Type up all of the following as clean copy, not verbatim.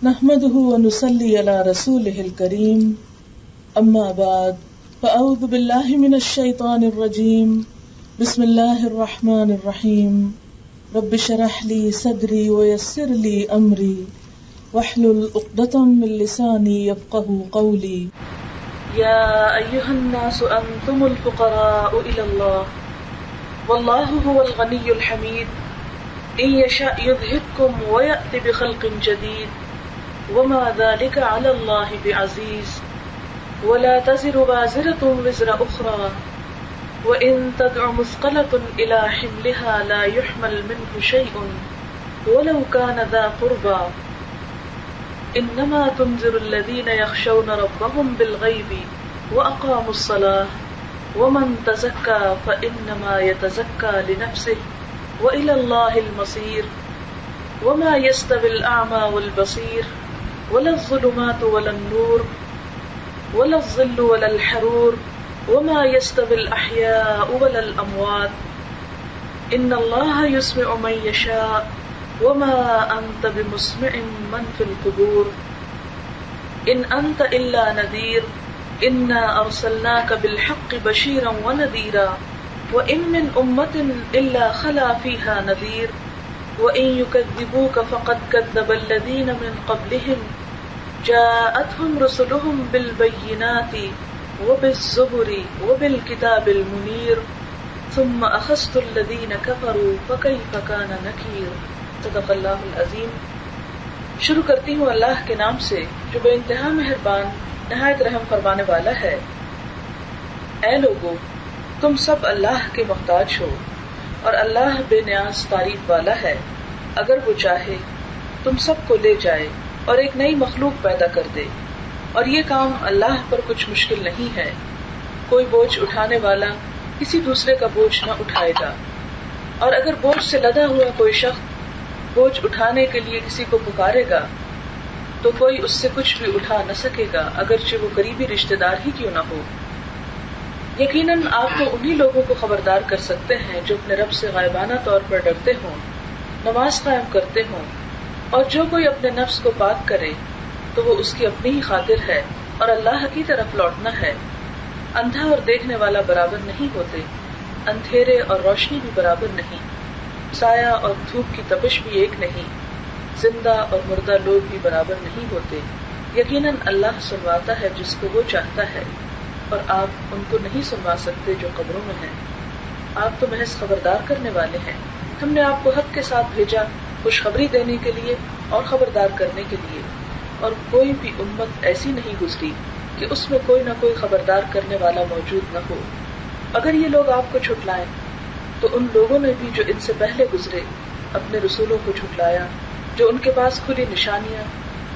نحمده ونصلي على رسوله الكريم اما بعد فاعوذ بالله من الشيطان الرجيم بسم الله الرحمن الرحيم رب اشرح لي صدري ويسر لي امري واحلل عقدة من لساني يفقهوا قولي يا ايها الناس انتم الفقراء الى الله والله هو الغني الحميد ان يشاء يذهبكم ويأتي بخلق جديد وما ذلك على الله بعزيز ولا تزر وازرة وزر أخرى وإن تدع مثقلة إلى حملها لا يحمل منه شيء ولو كان ذا قربى إنما تنذر الذين يخشون ربهم بالغيب وأقاموا الصلاة ومن تزكى فإنما يتزكى لنفسه وإلى الله المصير وما يستوي الأعمى والبصير ولا الظلمات ولا النور ولا الظل ولا الحرور وما يستوي الأحياء ولا الأموات إن الله يسمع من يشاء وما أنت بمسمع من في القبور إن أنت إلا نذير إنا أرسلناك بالحق بشيرا ونذيرا وإن من أمة إلا خلا فيها نذير وَإِن يُكَذِّبُوكَ فَقَدْ كَذَّبَ الَّذِينَ مِن قَبْلِهِمْ جَاءَتْهُمْ رُسُلُهُم بِالْبَيِّنَاتِ وَبِالزُّبُرِ وَبِالْكِتَابِ الْمُنِيرِ ثُمَّ أَخَذْتُ الَّذِينَ كَفَرُوا فَكَيْفَ كَانَ نَكِيرِ صدق اللہ العظیم۔ شروع کرتی ہوں اللہ کے نام سے جو بے انتہا مہربان نہایت رحم فرمانے والا ہے۔ اے لوگو، تم سب اللہ کے محتاج ہو اور اللہ بے نیاز تعریف والا ہے۔ اگر وہ چاہے تم سب کو لے جائے اور ایک نئی مخلوق پیدا کر دے، اور یہ کام اللہ پر کچھ مشکل نہیں ہے۔ کوئی بوجھ اٹھانے والا کسی دوسرے کا بوجھ نہ اٹھائے گا، اور اگر بوجھ سے لدا ہوا کوئی شخص بوجھ اٹھانے کے لیے کسی کو پکارے گا تو کوئی اس سے کچھ بھی اٹھا نہ سکے گا، اگرچہ وہ قریبی رشتہ دار ہی کیوں نہ ہو۔ یقیناً آپ تو انہی لوگوں کو خبردار کر سکتے ہیں جو اپنے رب سے غائبانہ طور پر ڈرتے ہوں، نماز قائم کرتے ہوں، اور جو کوئی اپنے نفس کو پاک کرے تو وہ اس کی اپنی ہی خاطر ہے اور اللہ کی طرف لوٹنا ہے۔ اندھا اور دیکھنے والا برابر نہیں ہوتے، اندھیرے اور روشنی بھی برابر نہیں، سایہ اور دھوپ کی تپش بھی ایک نہیں، زندہ اور مردہ لوگ بھی برابر نہیں ہوتے۔ یقیناً اللہ سنواتا ہے جس کو وہ چاہتا ہے، اور آپ ان کو نہیں سنوا سکتے جو قبروں میں ہیں۔ آپ تو محض خبردار کرنے والے ہیں۔ ہم نے آپ کو حق کے ساتھ بھیجا، خوشخبری دینے کے لیے اور خبردار کرنے کے لیے، اور کوئی بھی امت ایسی نہیں گزری کہ اس میں کوئی نہ کوئی خبردار کرنے والا موجود نہ ہو۔ اگر یہ لوگ آپ کو جھٹلائیں تو ان لوگوں نے بھی جو ان سے پہلے گزرے اپنے رسولوں کو جھٹلایا، جو ان کے پاس کھلی نشانیاں،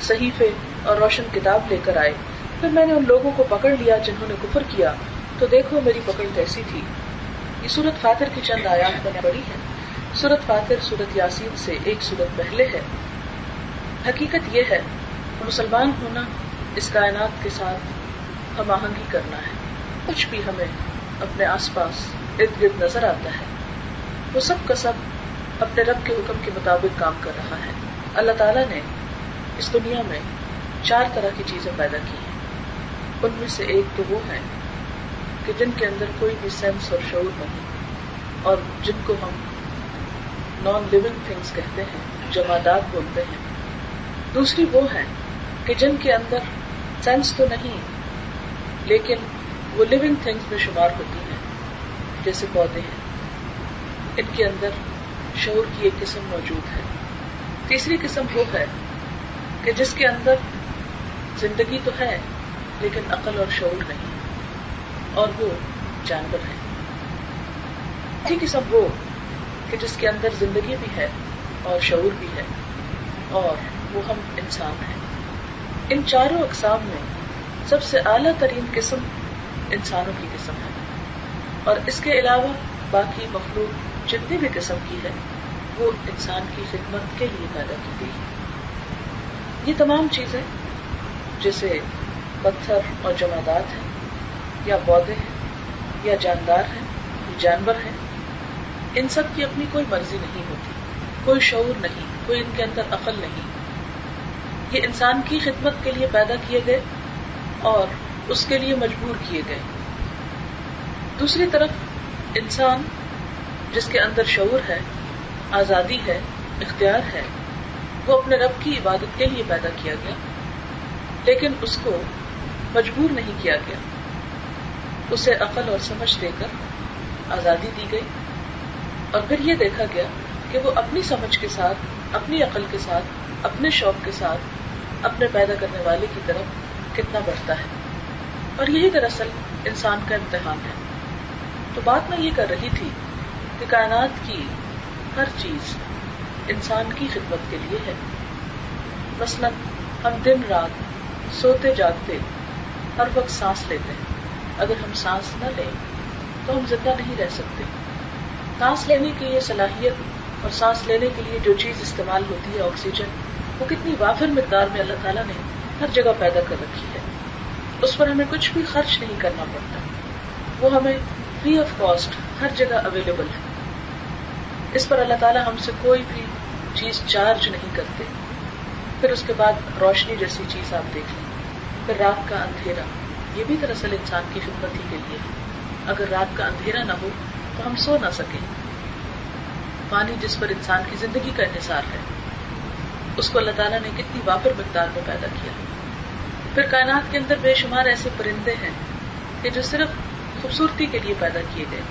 صحیفے اور روشن کتاب لے کر آئے۔ پھر میں نے ان لوگوں کو پکڑ لیا جنہوں نے کفر کیا، تو دیکھو میری پکڑ کیسی تھی۔ یہ سورۃ فاطر کی چند آیات میں نے پڑھی ہے۔ سورۃ فاطر سورۃ یاسین سے ایک سورت پہلے ہے۔ حقیقت یہ ہے کہ مسلمان ہونا اس کائنات کے ساتھ ہم آہنگی کرنا ہے۔ کچھ بھی ہمیں اپنے آس پاس ارد گرد نظر آتا ہے، وہ سب کا سب اپنے رب کے حکم کے مطابق کام کر رہا ہے۔ اللہ تعالیٰ نے اس دنیا میں 4 طرح کی چیزیں پیدا کی ہیں۔ ان میں سے ایک تو وہ ہے کہ جن کے اندر کوئی بھی سینس اور شعور نہیں، اور جن کو ہم نان لیونگ تھنگز کہتے ہیں، جمادات بولتے ہیں۔ دوسری وہ ہے کہ جن کے اندر سینس تو نہیں لیکن وہ لیونگ تھنگز میں شمار ہوتی ہیں، جیسے پودے ہیں، ان کے اندر شعور کی ایک قسم موجود ہے۔ تیسری قسم وہ ہے کہ جس کے اندر زندگی تو ہے لیکن عقل اور شعور نہیں، اور وہ جانور ہے۔ تیسری قسم وہ کہ جس کے اندر زندگی بھی ہے اور شعور بھی ہے، اور وہ ہم انسان ہیں۔ ان چاروں اقسام میں سب سے اعلیٰ ترین قسم انسانوں کی قسم ہے، اور اس کے علاوہ باقی مخلوق جتنی بھی قسم کی ہے وہ انسان کی خدمت کے لیے پیدا کی گئی۔ یہ تمام چیزیں جیسے پتھر اور جمادات ہیں، یا پودے ہیں، یا جاندار ہیں، جانور ہیں، ان سب کی اپنی کوئی مرضی نہیں ہوتی، کوئی شعور نہیں، کوئی ان کے اندر عقل نہیں۔ یہ انسان کی خدمت کے لیے پیدا کیے گئے اور اس کے لیے مجبور کیے گئے. دوسری طرف انسان جس کے اندر شعور ہے، آزادی ہے، اختیار ہے، وہ اپنے رب کی عبادت کے لیے پیدا کیا گیا، لیکن اس کو مجبور نہیں کیا گیا. اسے عقل اور سمجھ دے کر آزادی دی گئی، اور پھر یہ دیکھا گیا کہ وہ اپنی سمجھ کے ساتھ، اپنی عقل کے ساتھ، اپنے شوق کے ساتھ اپنے پیدا کرنے والے کی طرف کتنا بڑھتا ہے. اور یہی دراصل انسان کا امتحان ہے. تو بات میں یہ کر رہی تھی کہ کائنات کی ہر چیز انسان کی خدمت کے لیے ہے. مثلا ہم دن رات سوتے جاگتے ہر وقت سانس لیتے ہیں. اگر ہم سانس نہ لیں تو ہم زندہ نہیں رہ سکتے. سانس لینے کی یہ صلاحیت اور سانس لینے کے لیے جو چیز استعمال ہوتی ہے آکسیجن، وہ کتنی وافر مقدار میں اللہ تعالیٰ نے ہر جگہ پیدا کر رکھی ہے. اس پر ہمیں کچھ بھی خرچ نہیں کرنا پڑتا، وہ ہمیں فری آف کاسٹ ہر جگہ اویلیبل ہے. اس پر اللہ تعالیٰ ہم سے کوئی بھی چیز چارج نہیں کرتے. پھر اس کے بعد روشنی جیسی چیز آپ دیکھ لیں. پھر رات کا اندھیرا، یہ بھی دراصل انسان کی خدمت ہی کے لیے ہے. اگر رات کا اندھیرا نہ ہو تو ہم سو نہ سکیں. پانی جس پر انسان کی زندگی کا انحصار ہے، اس کو اللہ تعالیٰ نے کتنی وافر مقدار میں پیدا کیا. پھر کائنات کے اندر بے شمار ایسے پرندے ہیں کہ جو صرف خوبصورتی کے لیے پیدا کیے گئے،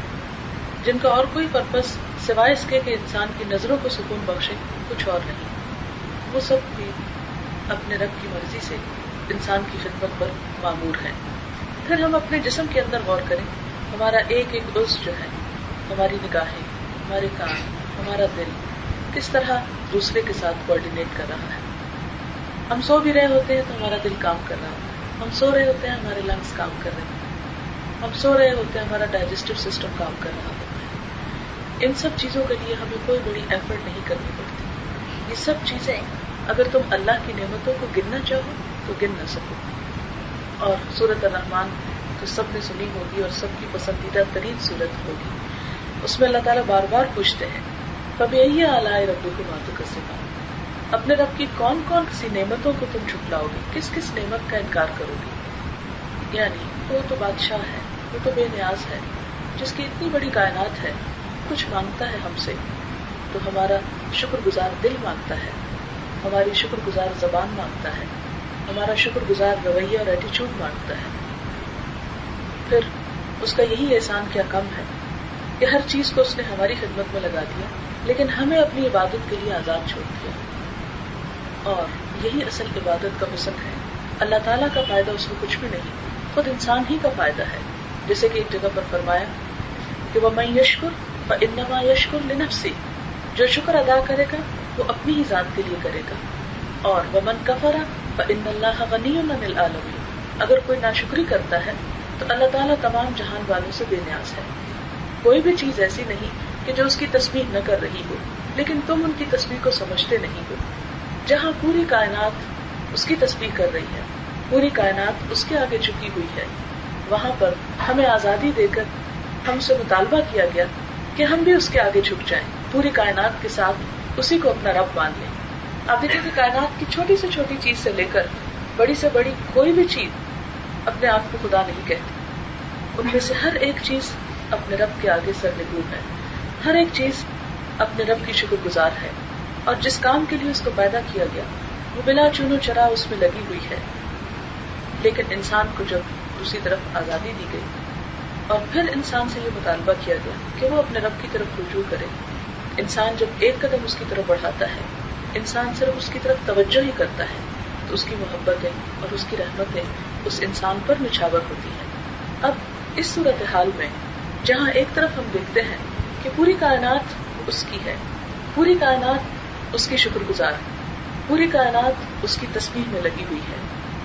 جن کا اور کوئی پرپس سوائے اس کے کہ انسان کی نظروں کو سکون بخشے کچھ اور نہیں. وہ سب بھی اپنے رب کی مرضی سے انسان کی خدمت پر مامور ہیں. پھر ہم اپنے جسم کے اندر غور کریں. ہمارا ایک ایک عضو جو ہے، ہماری نگاہیں، ہمارے کان، ہمارا دل کس طرح دوسرے کے ساتھ کوآرڈینیٹ کر رہا ہے. ہم سو بھی رہے ہوتے ہیں تو ہمارا دل کام کر رہا ہوتا ہے. ہم سو رہے ہوتے ہیں، ہمارے لنگس کام کر رہے ہیں. ہم سو رہے ہوتے ہیں، ہمارا ڈائجسٹو سسٹم کام کر رہا ہوتا ہے. ان سب چیزوں کے لیے ہمیں کوئی بڑی ایفرٹ نہیں کرنی پڑتی. یہ سب چیزیں اگر تم اللہ کی نعمتوں کو گننا چاہو تو گن نہ سکو. اور سورۃ الرحمن تو سب نے سنی ہوگی اور سب کی پسندیدہ ترین سورت ہوگی. اس میں اللہ تعالیٰ بار بار پوچھتے ہیں فَبِأَيِّ آلَاءِ رَبِّكُمَا تُكَذِّبَانِ، اپنے رب کی کون کون سی نعمتوں کو تم جھٹلاؤ گے، کس کس نعمت کا انکار کرو گے. یعنی وہ تو بادشاہ ہے، وہ تو بے نیاز ہے، جس کی اتنی بڑی کائنات ہے. کچھ مانگتا ہے ہم سے تو ہمارا شکر گزار دل مانگتا ہے، ہماری شکر گزار زبان مانگتا ہے، ہمارا شکر گزار رویہ اور ایٹیچیوڈ مانگتا ہے. پھر اس کا یہی احسان کیا کم ہے کہ ہر چیز کو اس نے ہماری خدمت میں لگا دیا، لیکن ہمیں اپنی عبادت کے لیے آزاد چھوڑ دیا. اور یہی اصل عبادت کا حسن ہے. اللہ تعالیٰ کا فائدہ اس میں کچھ بھی نہیں، خود انسان ہی کا فائدہ ہے. جیسے کہ ایک جگہ پر فرمایا کہ وَمَن يَشْكُرْ فَإِنَّمَا يَشْكُرُ لِنَفْسِهِ، جو شکر ادا کرے گا وہ اپنی ہی ذات کے لیے کرے گا. اور وَمَن كَفَرَ فَإِنَّ اللَّهَ غَنِيٌّ عَنِ الْعَالَمِينَ، اگر کوئی ناشکری کرتا ہے تو اللہ تعالیٰ تمام جہان والوں سے بے نیاز ہے. کوئی بھی چیز ایسی نہیں کہ جو اس کی تسبیح نہ کر رہی ہو، لیکن تم ان کی تسبیح کو سمجھتے نہیں ہو. جہاں پوری کائنات اس کی تسبیح کر رہی ہے، پوری کائنات اس کے آگے جھکی ہوئی ہے، وہاں پر ہمیں آزادی دے کر ہم سے مطالبہ کیا گیا کہ ہم بھی اس کے آگے جھک جائیں، پوری کائنات کے ساتھ اسی کو اپنا رب مان لیں. آپ دیکھیں کہ کائنات کی چھوٹی سے چھوٹی چیز سے لے کر بڑی سے بڑی کوئی بھی چیز اپنے آپ کو خدا نہیں کہتی. ان میں سے ہر ایک چیز اپنے رب کے آگے سرنگون ہے، ہر ایک چیز اپنے رب کی شکر گزار ہے. اور جس کام کے لیے اس کو پیدا کیا گیا وہ بلا چون و چرا اس میں لگی ہوئی ہے. لیکن انسان کو جب دوسری طرف آزادی دی گئی اور پھر انسان سے یہ مطالبہ کیا گیا کہ وہ اپنے رب کی طرف رجوع کرے، انسان جب ایک قدم اس کی طرف بڑھاتا ہے، انسان صرف اس کی طرف توجہ ہی کرتا ہے تو اس کی محبتیں اور اس کی رحمتیں اس انسان پر نچھاور ہوتی ہیں. اب اس صورتحال میں جہاں ایک طرف ہم دیکھتے ہیں کہ پوری کائنات اس کی ہے، پوری کائنات اس کی شکر گزار ہے، پوری کائنات اس کی تسبیح میں لگی ہوئی ہے،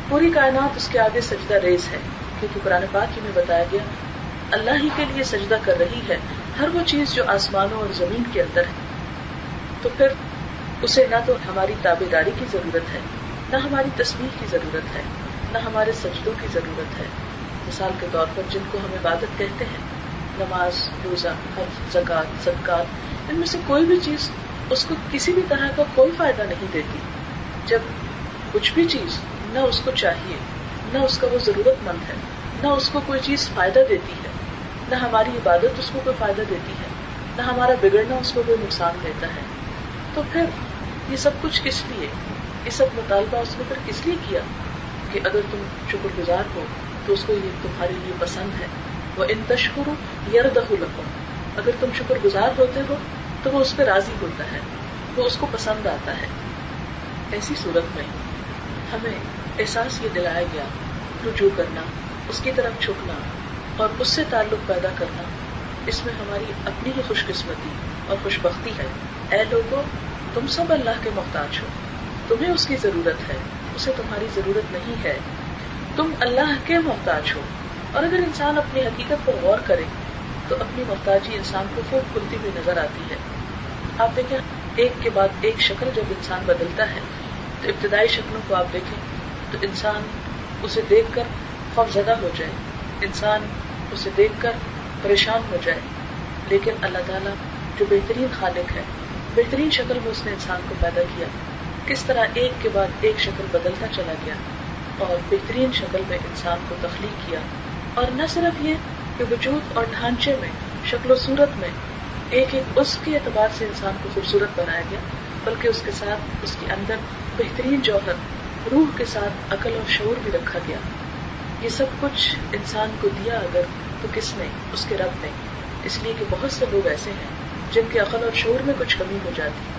پوری کائنات اس کے آگے سجدہ ریز ہے، کیونکہ قرآن پاک میں بتایا گیا اللہ ہی کے لیے سجدہ کر رہی ہے ہر وہ چیز جو آسمانوں اور زمین کے اندر ہے. تو پھر اسے نہ تو ہماری تابعداری کی ضرورت ہے، نہ ہماری تسبیح کی ضرورت ہے، نہ ہمارے سجدوں کی ضرورت ہے. مثال کے طور پر جن کو ہم عبادت کہتے ہیں، نماز، روزہ، حج، زکوٰۃ، صدقات، ان میں سے کوئی بھی چیز اس کو کسی بھی طرح کا کوئی فائدہ نہیں دیتی جب کچھ بھی چیز نہ اس کو چاہیے، نہ اس کا وہ ضرورت مند ہے، نہ اس کو کوئی چیز فائدہ دیتی ہے، نہ ہماری عبادت اس کو کوئی فائدہ دیتی ہے، نہ ہمارا بگڑنا اس کو کوئی نقصان دیتا ہے، تو پھر یہ سب کچھ کس لیے؟ یہ سب مطالبہ اس نے پھر کس لیے کیا کہ اگر تم شکر گزار ہو تو اس کو یہ تمہارے لیے پسند ہے. وَإِن تَشْكُرُوا يَرْضَهُ لَكُمْ، اگر تم شکر گزار ہوتے ہو تو وہ اس پہ راضی ہوتا ہے، وہ اس کو پسند آتا ہے. ایسی صورت میں ہمیں احساس یہ دلایا گیا، رجوع کرنا، اس کی طرف جھکنا اور اس سے تعلق پیدا کرنا، اس میں ہماری اپنی ہی خوش قسمتی اور خوش بختی ہے. اے لوگو، تم سب اللہ کے محتاج ہو، تمہیں اس کی ضرورت ہے، اسے تمہاری ضرورت نہیں ہے، تم اللہ کے محتاج ہو. اور اگر انسان اپنی حقیقت پر غور کرے تو اپنی محتاجی انسان کو خوب کھلتی ہوئی نظر آتی ہے. آپ دیکھیں ایک کے بعد ایک شکل جب انسان بدلتا ہے تو ابتدائی شکلوں کو آپ دیکھیں تو انسان اسے دیکھ کر خوفزدہ ہو جائے، انسان اسے دیکھ کر پریشان ہو جائے، لیکن اللہ تعالیٰ جو بہترین خالق ہے، بہترین شکل میں اس نے انسان کو پیدا کیا، کس طرح ایک کے بعد ایک شکل بدلتا چلا گیا اور بہترین شکل میں انسان کو تخلیق کیا. اور نہ صرف یہ کہ وجود اور ڈھانچے میں، شکل و صورت میں ایک ایک اس کے اعتبار سے انسان کو خوبصورت بنایا گیا، بلکہ اس کے ساتھ اس کے اندر بہترین جوہر، روح کے ساتھ عقل اور شعور بھی رکھا گیا. یہ سب کچھ انسان کو دیا اگر تو کس نے؟ اس کے رب نے. اس لیے کہ بہت سے لوگ ایسے ہیں جن کے عقل اور شعور میں کچھ کمی ہو جاتی،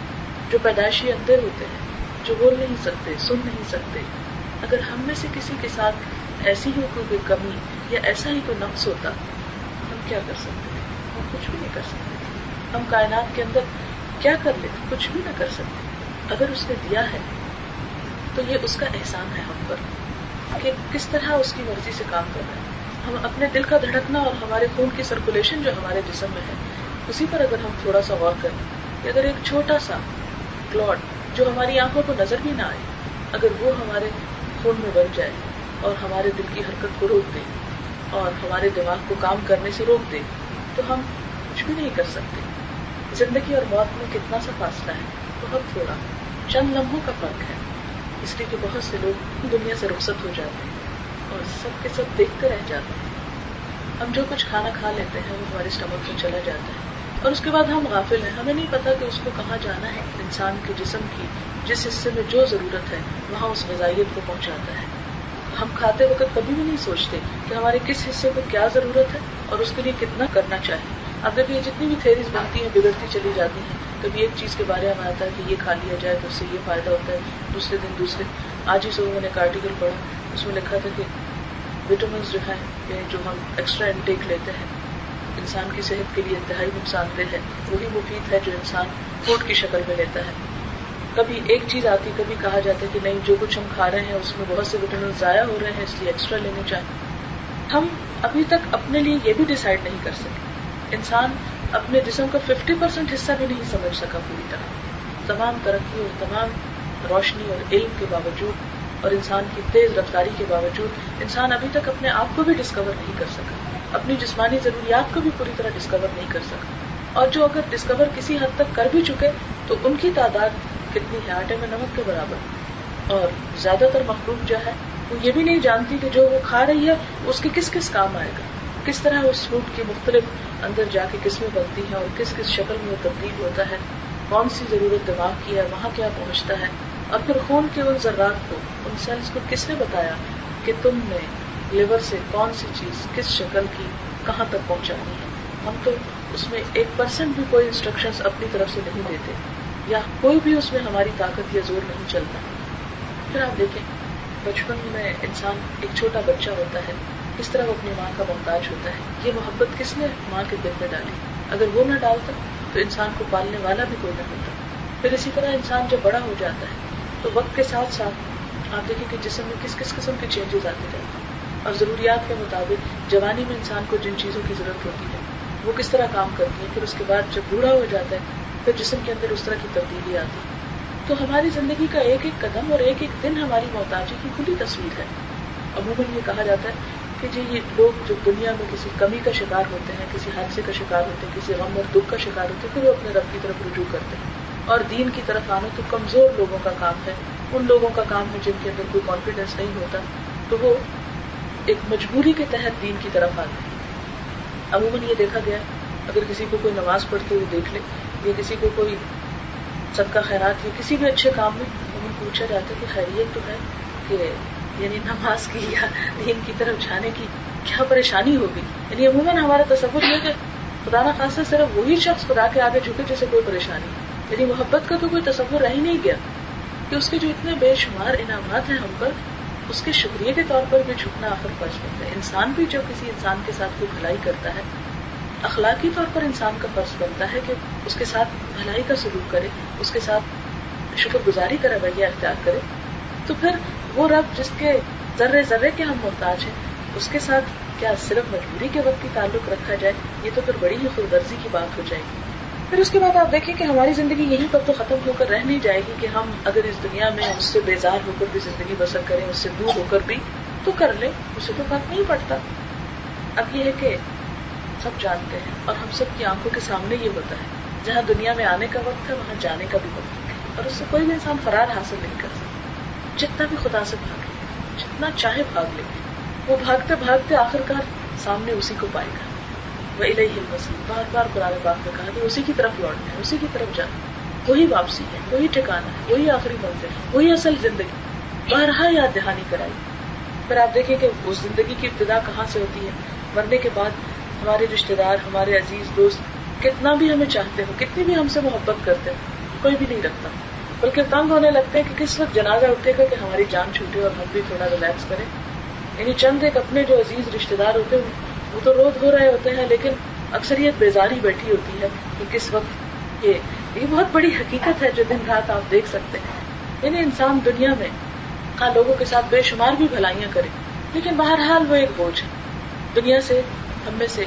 جو پیدائشی اندھے ہوتے ہیں، جو بول نہیں سکتے، سن نہیں سکتے. اگر ہم میں سے کسی کے ساتھ ایسی ہی کوئی کمی یا ایسا ہی کوئی نقص ہوتا، ہم کیا کر سکتے ہیں؟ ہم کچھ بھی نہیں کر سکتے. ہم کائنات کے اندر کیا کر لیتے؟ کچھ بھی نہ کر سکتے. اگر اس نے دیا ہے تو یہ اس کا احسان ہے ہم پر کہ کس طرح اس کی مرضی سے کام کر رہے ہیں. ہم اپنے دل کا دھڑکنا اور ہمارے خون کی سرکولیشن جو ہمارے جسم میں ہے، اسی پر اگر ہم تھوڑا سا غور کریں کہ اگر ایک چھوٹا سا کلاٹ جو ہماری آنکھوں کو نظر بھی نہ آئے، اگر وہ ہمارے خون میں بڑھ جائے اور ہمارے دل کی حرکت کو روک دے اور ہمارے دماغ کو کام کرنے سے روک دے تو ہم کچھ بھی نہیں کر سکتے. زندگی اور موت میں کتنا سا فاصلہ ہے، بہت تھوڑا، چند لمحوں کا فرق ہے. اس لیے کہ بہت سے لوگ دنیا سے رخصت ہو جاتے ہیں اور سب کے سب دیکھتے رہ جاتے ہیں. ہم جو کچھ کھانا کھا لیتے ہیں وہ ہمارے اسٹمک میں چلا جاتا ہے اور اس کے بعد ہم غافل ہیں، ہمیں نہیں پتا کہ اس کو کہاں جانا ہے. انسان کے جسم کی جس حصے میں جو ضرورت ہے وہاں اس غذائیت کو پہنچاتا ہے. ہم کھاتے وقت کبھی بھی نہیں سوچتے کہ ہمارے کس حصے کو کیا ضرورت ہے اور اس کے لیے کتنا کرنا چاہیے. اب دیکھیے جتنی بھی تھیریز بنتی ہیں بگڑتی چلی جاتی ہیں. کبھی ایک چیز کے بارے میں آتا ہے کہ یہ کھا لیا جائے تو اس سے یہ فائدہ ہوتا ہے، دوسرے دن دوسرے. آج ہی صبح میں نے ایک آرٹیکل پڑھا، اس میں لکھا تھا کہ وٹامنس جو ہیں جو ہم ایکسٹرا انٹیک لیتے ہیں انسان کی صحت کے لیے انتہائی نقصان دہ ہے، وہی مفید ہے جو انسان فوڈ کی شکل میں لیتا ہے. کبھی ایک چیز آتی، کبھی کہا جاتا ہے کہ نہیں جو کچھ ہم کھا رہے ہیں اس میں بہت سے وٹامن ضائع ہو رہے ہیں اس لیے ایکسٹرا لینے چاہیے. ہم ابھی تک اپنے لیے یہ بھی ڈیسائیڈ نہیں کر سکے. انسان اپنے جسم کا 50% حصہ بھی نہیں سمجھ سکا پوری طرح. تمام ترقی اور تمام روشنی اور علم کے باوجود اور انسان کی تیز رفتاری کے باوجود انسان ابھی تک اپنے آپ کو بھی ڈسکور نہیں کر سکا، اپنی جسمانی ضروریات کو بھی پوری طرح ڈسکور نہیں کر سکا. اور جو اگر ڈسکور کسی حد تک کر بھی چکے تو ان کی تعداد کتنی ہے، آٹے میں نمک کے برابر. اور زیادہ تر مخلوق جو ہے وہ یہ بھی نہیں جانتی کہ جو وہ کھا رہی ہے اس کے کس کس کام آئے گا، کس طرح اس فروٹ کی مختلف اندر جا کے قسمیں بنتی ہیں اور کس کس شکل میں وہ تبدیل ہوتا ہے، کون سی ضرورت دماغ کی ہے، وہاں کیا پہنچتا ہے. اور پھر خون کے ان ذرات کو، ان سیلز کو کس نے بتایا کہ تم نے لیور سے کون سی چیز کس شکل کی کہاں تک پہنچانی ہے. ہم تو اس میں 1% بھی کوئی انسٹرکشنز اپنی طرف سے نہیں دیتے یا کوئی بھی اس میں ہماری طاقت یا زور نہیں چلتا. پھر آپ دیکھیں بچپن میں انسان ایک چھوٹا بچہ ہوتا ہے، کس طرح وہ اپنی ماں کا محتاج ہوتا ہے. یہ محبت کس نے ماں کے دل میں ڈالی؟ اگر وہ نہ ڈالتا تو انسان کو پالنے والا بھی کوئی نہ ہوتا. پھر اسی طرح انسان جب بڑا ہو جاتا ہے تو وقت کے ساتھ ساتھ آپ دیکھیں کہ جسم میں کس کس قسم کے چینجز آتے رہتے ہیں اور ضروریات کے مطابق جوانی میں انسان کو جن چیزوں کی ضرورت ہوتی ہے وہ کس طرح کام کرتی ہے. پھر اس کے بعد جب بوڑھا ہو جاتا ہے پھر جسم کے اندر اس طرح کی تبدیلی آتی ہے. تو ہماری زندگی کا ایک ایک قدم اور ایک ایک دن ہماری محتاجی کی کھلی تصویر ہے. عموماً یہ کہا جاتا ہے کہ جی یہ لوگ جو دنیا میں کسی کمی کا شکار ہوتے ہیں، کسی حادثے کا شکار ہوتے ہیں، کسی غم اور دکھ کا شکار ہوتے ہیں، پھر وہ اپنے رب کی طرف رجوع کرتے ہیں. اور دین کی طرف آنا تو کمزور لوگوں کا کام ہے ان لوگوں کا کام ہے جن کے اندر کوئی کانفیڈنس نہیں ہوتا تو وہ ایک مجبوری کے تحت دین کی طرف آتے ہیں. عموماً یہ دیکھا گیا اگر کسی کو کوئی نماز پڑھتے ہوئے دیکھ لے یا کسی کو کوئی صدقہ خیرات یا کسی بھی اچھے کام میں عموماً پوچھا جاتا ہے کہ خیریت تو ہے کہ یعنی نماز کی یا دین کی طرف جانے کی کیا پریشانی ہوگی. یعنی عموماً ہمارا تصور یہ کہ خدا نہ خاصا صرف وہی شخص خدا کے آگے جھکے جسے کوئی پریشانی. یعنی محبت کا تو کوئی تصور رہ ہی نہیں گیا کہ اس کے جو اتنے بے شمار انعامات ہیں ہم پر, اس کے شکریہ کے طور پر بھی جھکنا آخر فرض بنتا ہے. انسان بھی جب کسی انسان کے ساتھ کوئی بھلائی کرتا ہے, اخلاقی طور پر انسان کا فرض بنتا ہے کہ اس کے ساتھ بھلائی کا سلوک کرے, اس کے ساتھ شکر گزاری کا رویہ اختیار کرے. تو پھر وہ رب جس کے ذرے ذرے کے ہم محتاج ہیں, اس کے ساتھ کیا صرف مجبوری کے وقت کی تعلق رکھا جائے؟ یہ تو پھر بڑی ہی خودغرضی کی بات ہو جائے گی. پھر اس کے بعد آپ دیکھیں کہ ہماری زندگی یہیں پر تو ختم ہو کر رہ نہیں جائے گی کہ ہم اگر اس دنیا میں اس سے بیزار ہو کر بھی زندگی بسر کریں, اس سے دور ہو کر بھی تو کر لیں, اسے تو فرق نہیں پڑتا. اب یہ ہے کہ سب جانتے ہیں اور ہم سب کی آنکھوں کے سامنے یہ ہوتا ہے, جہاں دنیا میں آنے کا وقت ہے وہاں جانے کا بھی وقت ہے, اور اس سے کوئی بھی انسان فرار حاصل نہیں کر سکتا. جتنا بھی خدا سے بھاگے, جتنا چاہے بھاگ لے, وہ بھاگتے بھاگتے آخرکار سامنے اسی کو پائے گا. وَإِلَيْهِ الْمَصِيرُ, بار بار قرآن پاک میں کہا کہ اسی کی طرف لوٹنا ہے, اسی کی طرف جانا, وہی واپسی ہے, وہی ٹھکانا ہے, وہی آخری منزل ہے, وہی اصل زندگی. بارہا یاد دہانی کرائی. پھر آپ دیکھیں کہ اس زندگی کی ابتدا کہاں سے ہوتی ہے. مرنے کے بعد ہمارے رشتے دار, ہمارے عزیز دوست کتنا بھی ہمیں چاہتے ہو, کتنی بھی ہم سے محبت کرتے ہو, کوئی بھی نہیں رکھتا, بلکہ تنگ ہونے لگتے ہیں کہ کس وقت جنازہ اٹھے گا کہ ہماری جان چھوٹے اور ہم بھی تھوڑا ریلیکس کریں. یعنی چند ایک اپنے جو عزیز رشتے دار ہوتے ہیں وہ تو روز ہو رہے ہوتے ہیں, لیکن اکثریت بیزاری بیٹھی ہوتی ہے کہ کس وقت. یہ بہت بڑی حقیقت ہے جو دن رات آپ دیکھ سکتے ہیں. یعنی انسان دنیا میں لوگوں کے ساتھ بے شمار بھی بھلائیاں کرے, لیکن بہرحال وہ ایک بوجھ ہے. دنیا سے ہم میں سے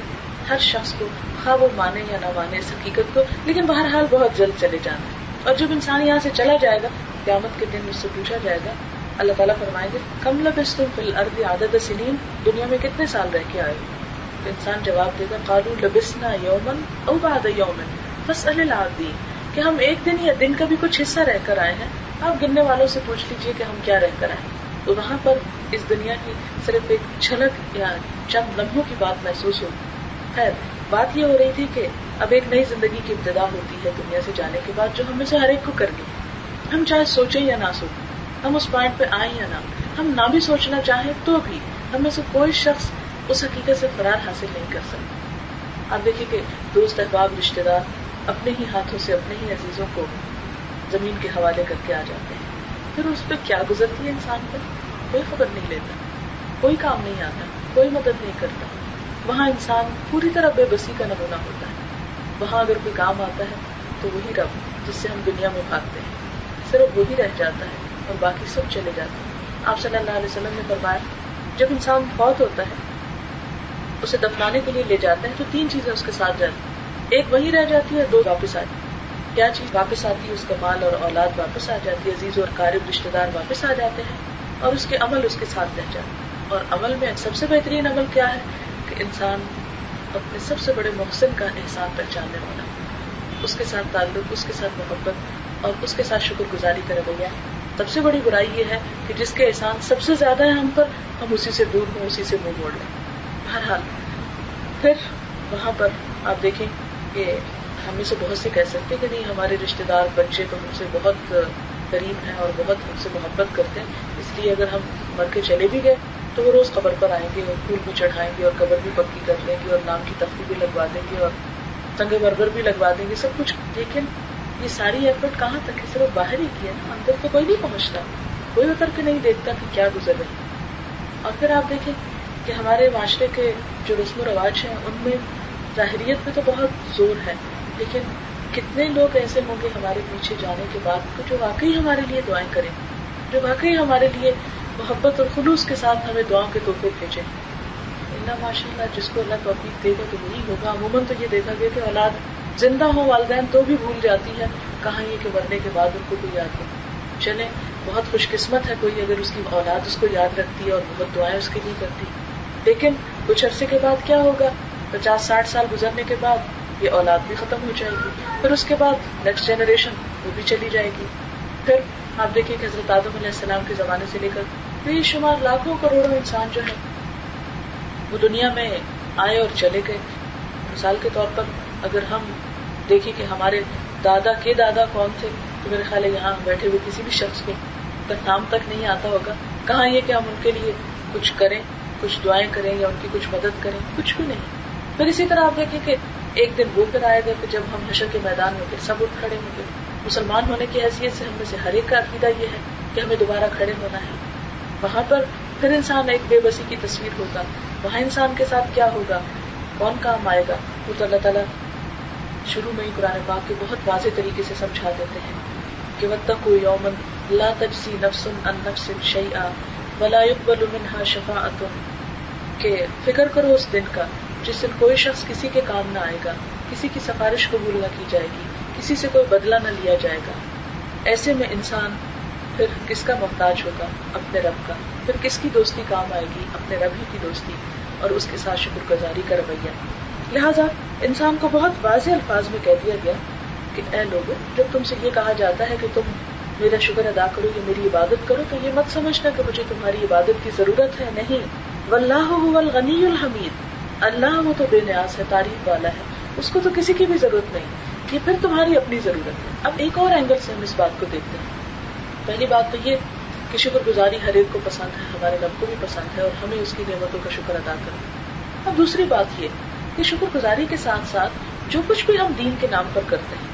ہر شخص کو, خواہ وہ مانے یا نہ مانے اس حقیقت کو, لیکن بہرحال بہت جلد چلے جانا ہے. اور جب انسان یہاں سے چلا جائے گا, قیامت کے دن اس سے پوچھا جائے گا, اللہ تعالیٰ فرمائیں گے کم لبثتم فی الارض عدد سنین, دنیا میں کتنے سال رہ کے آئے ہو؟ تو انسان جواب دے گا قالوا لبثنا یوما او بعد یوم فاسأل العادین, کہ ہم ایک دن یا دن کا بھی کچھ حصہ رہ کر آئے ہیں, آپ گننے والوں سے پوچھ لیجئے کہ ہم کیا رہ کر آئے. تو وہاں پر اس دنیا کی صرف ایک جھلک یا چند لمحوں کی بات محسوس ہوگی. خیر, بات یہ ہو رہی تھی کہ اب ایک نئی زندگی کی ابتدا ہوتی ہے دنیا سے جانے کے بعد, جو ہم میں سے ہر ایک کو کرنی ہے. ہم چاہے سوچیں یا نہ سوچیں, ہم اس پوائنٹ پہ آئیں یا نہ, ہم نہ بھی سوچنا چاہیں تو بھی ہم میں سے کوئی شخص اس حقیقت سے فرار حاصل نہیں کر سکتا. آپ دیکھیں کہ دوست احباب رشتے دار اپنے ہی ہاتھوں سے اپنے ہی عزیزوں کو زمین کے حوالے کر کے آ جاتے ہیں. پھر اس پہ کیا گزرتی ہے انسان پر کوئی خبر نہیں لیتا, کوئی کام نہیں آتا, کوئی مدد نہیں کرتا. وہاں انسان پوری طرح بے بسی کا نمونہ ہوتا ہے. وہاں اگر کوئی کام آتا ہے تو وہی رب جس سے ہم دنیا میں بھاگتے ہیں, صرف وہی رہ جاتا ہے اور باقی سب چلے جاتے ہیں. آپ صلی اللہ علیہ وسلم نے فرمایا جب انسان فوت ہوتا ہے, اسے دفنانے کے لیے لے جاتے ہیں تو تین چیزیں اس کے ساتھ جاتی ہیں. ایک وہی رہ جاتی ہے, دو واپس آتی ہے. کیا چیز واپس آتی ہے؟ اس کا مال اور اولاد واپس آ جاتی ہے, عزیز اور قارب رشتے دار واپس آ جاتے ہیں, اور اس کے عمل اس کے ساتھ رہ جاتے ہیں. اور عمل میں سب سے بہترین عمل کیا ہے کہ انسان اپنے سب سے بڑے محسن کا احسان پہچاننے والا, اس کے ساتھ تعلق, اس کے ساتھ محبت اور اس کے ساتھ شکر گزاری کا رویہ. سب سے بڑی برائی یہ ہے کہ جس کے احسان سب سے زیادہ ہے ہم پر, ہم اسی سے دور ہوں, اسی سے منہ موڑ لیں. بہرحال پھر وہاں پر آپ دیکھیں کہ ہم میں سے بہت سے کہہ سکتے کہ نہیں ہمارے رشتے دار بچے تو ہم سے بہت قریب ہیں اور بہت ہم سے محبت کرتے ہیں, اس لیے اگر ہم مر کے چلے بھی گئے تو وہ روز قبر پر آئیں گے اور پھول بھی چڑھائیں گے اور قبر بھی پکی کر دیں گے اور نام کی تختی بھی لگوا دیں گے اور سنگ مرمر بھی لگوا دیں گے, سب کچھ. لیکن یہ ساری ایفرٹ کہاں تک ہے؟ صرف باہر ہی کی ہے نا, اندر تو کوئی نہیں پہنچتا, کوئی اتر کے نہیں دیکھتا کہ کیا گزر رہی ہے. اور پھر آپ دیکھیں کہ ہمارے معاشرے کے جو رسم و رواج ہیں ان میں ظاہریت پہ تو بہت زور ہے, لیکن کتنے لوگ ایسے ہوں گے ہمارے پیچھے جانے کے بعد جو واقعی ہمارے لیے دعائیں کریں, جو واقعی ہمارے لیے محبت اور خلوص کے ساتھ ہمیں دعاؤں کے تحفے بھیجیں. اللہ ماشاء اللہ جس کو اللہ توفیق دے گا تو وہی ہوگا. عموماً تو یہ دیکھا گیا کہ اولاد زندہ ہو والدین تو بھی بھول جاتی ہے, کہاں یہ کہ مرنے کے بعد ان کو کوئی یاد نہیں. چلیں بہت خوش قسمت ہے کوئی اگر اس کی اولاد اس کو یاد رکھتی ہے اور بہت دعائیں اس کے لیے کرتی, لیکن کچھ عرصے کے بعد کیا ہوگا, 50-60 سال گزرنے کے بعد یہ اولاد بھی ختم ہو جائے گی, پھر اس کے بعد نیکسٹ جنریشن وہ بھی چلی جائے گی. پھر آپ دیکھیں کہ حضرت آدم علیہ السلام کے زمانے سے لے کر بے شمار لاکھوں کروڑوں انسان جو ہے وہ دنیا میں آئے اور چلے گئے. مثال کے طور پر اگر ہم دیکھیں کہ ہمارے دادا کے دادا کون تھے تو میرے خیال ہے یہاں بیٹھے ہوئے کسی بھی شخص کو نام تک نہیں آتا ہوگا. کہاں یہ کہ ہم ان کے لیے کچھ کریں, کچھ دعائیں کریں یا ان کی کچھ مدد کریں, کچھ بھی نہیں. پھر اسی طرح آپ دیکھیں کہ ایک دن وہ پھر آئے گا کہ جب ہم حشر کے میدان میں پھر سب اٹھ کھڑے ہوں گے. مسلمان ہونے کی حیثیت سے ہم میں سے ہر ایک کا عقیدہ یہ ہے کہ ہمیں دوبارہ کھڑے ہونا ہے. وہاں پر پھر انسان ایک بے بسی کی تصویر ہوگا. وہاں انسان کے ساتھ کیا ہوگا, کون کام آئے گا, وہ تو اللہ تعالیٰ شروع میں ہی قرآن پاک کے بہت واضح طریقے سے سمجھا دیتے ہیں کہ واتقوا یوما لا تجزی نفس عن نفس شیئا ولا يقبل منها شفاعۃ, کہ فکر کرو اس دن کا جس دن کوئی شخص کسی کے کام نہ آئے گا, کسی کی سفارش قبول نہ کی جائے گی, کسی سے کوئی بدلہ نہ لیا جائے گا. ایسے میں انسان پھر کس کا محتاج ہوگا, اپنے رب کا. پھر کس کی دوستی کام آئے گی, اپنے رب ہی کی دوستی اور اس کے ساتھ شکر گزاری کا رویہ. لہٰذا انسان کو بہت واضح الفاظ میں کہہ دیا گیا کہ اے لوگو, جب تم سے یہ کہا جاتا ہے کہ تم میرا شکر ادا کرو یا میری عبادت کرو تو یہ مت سمجھنا کہ مجھے تمہاری عبادت کی ضرورت ہے. نہیں, واللہ هو الغنی الحمید, اللہ وہ تو بے نیاز ہے, تعریف والا ہے, اس کو تو کسی کی بھی ضرورت نہیں. یہ پھر تمہاری اپنی ضرورت ہے. اب ایک اور اینگل سے ہم اس بات کو دیکھتے ہیں. پہلی بات تو یہ کہ شکر گزاری ہر ایک کو پسند ہے, ہمارے رب کو بھی پسند ہے اور ہمیں اس کی نعمتوں کا شکر ادا کرنا. اب دوسری بات یہ کہ شکر گزاری کے ساتھ ساتھ جو کچھ بھی ہم دین کے نام پر کرتے ہیں,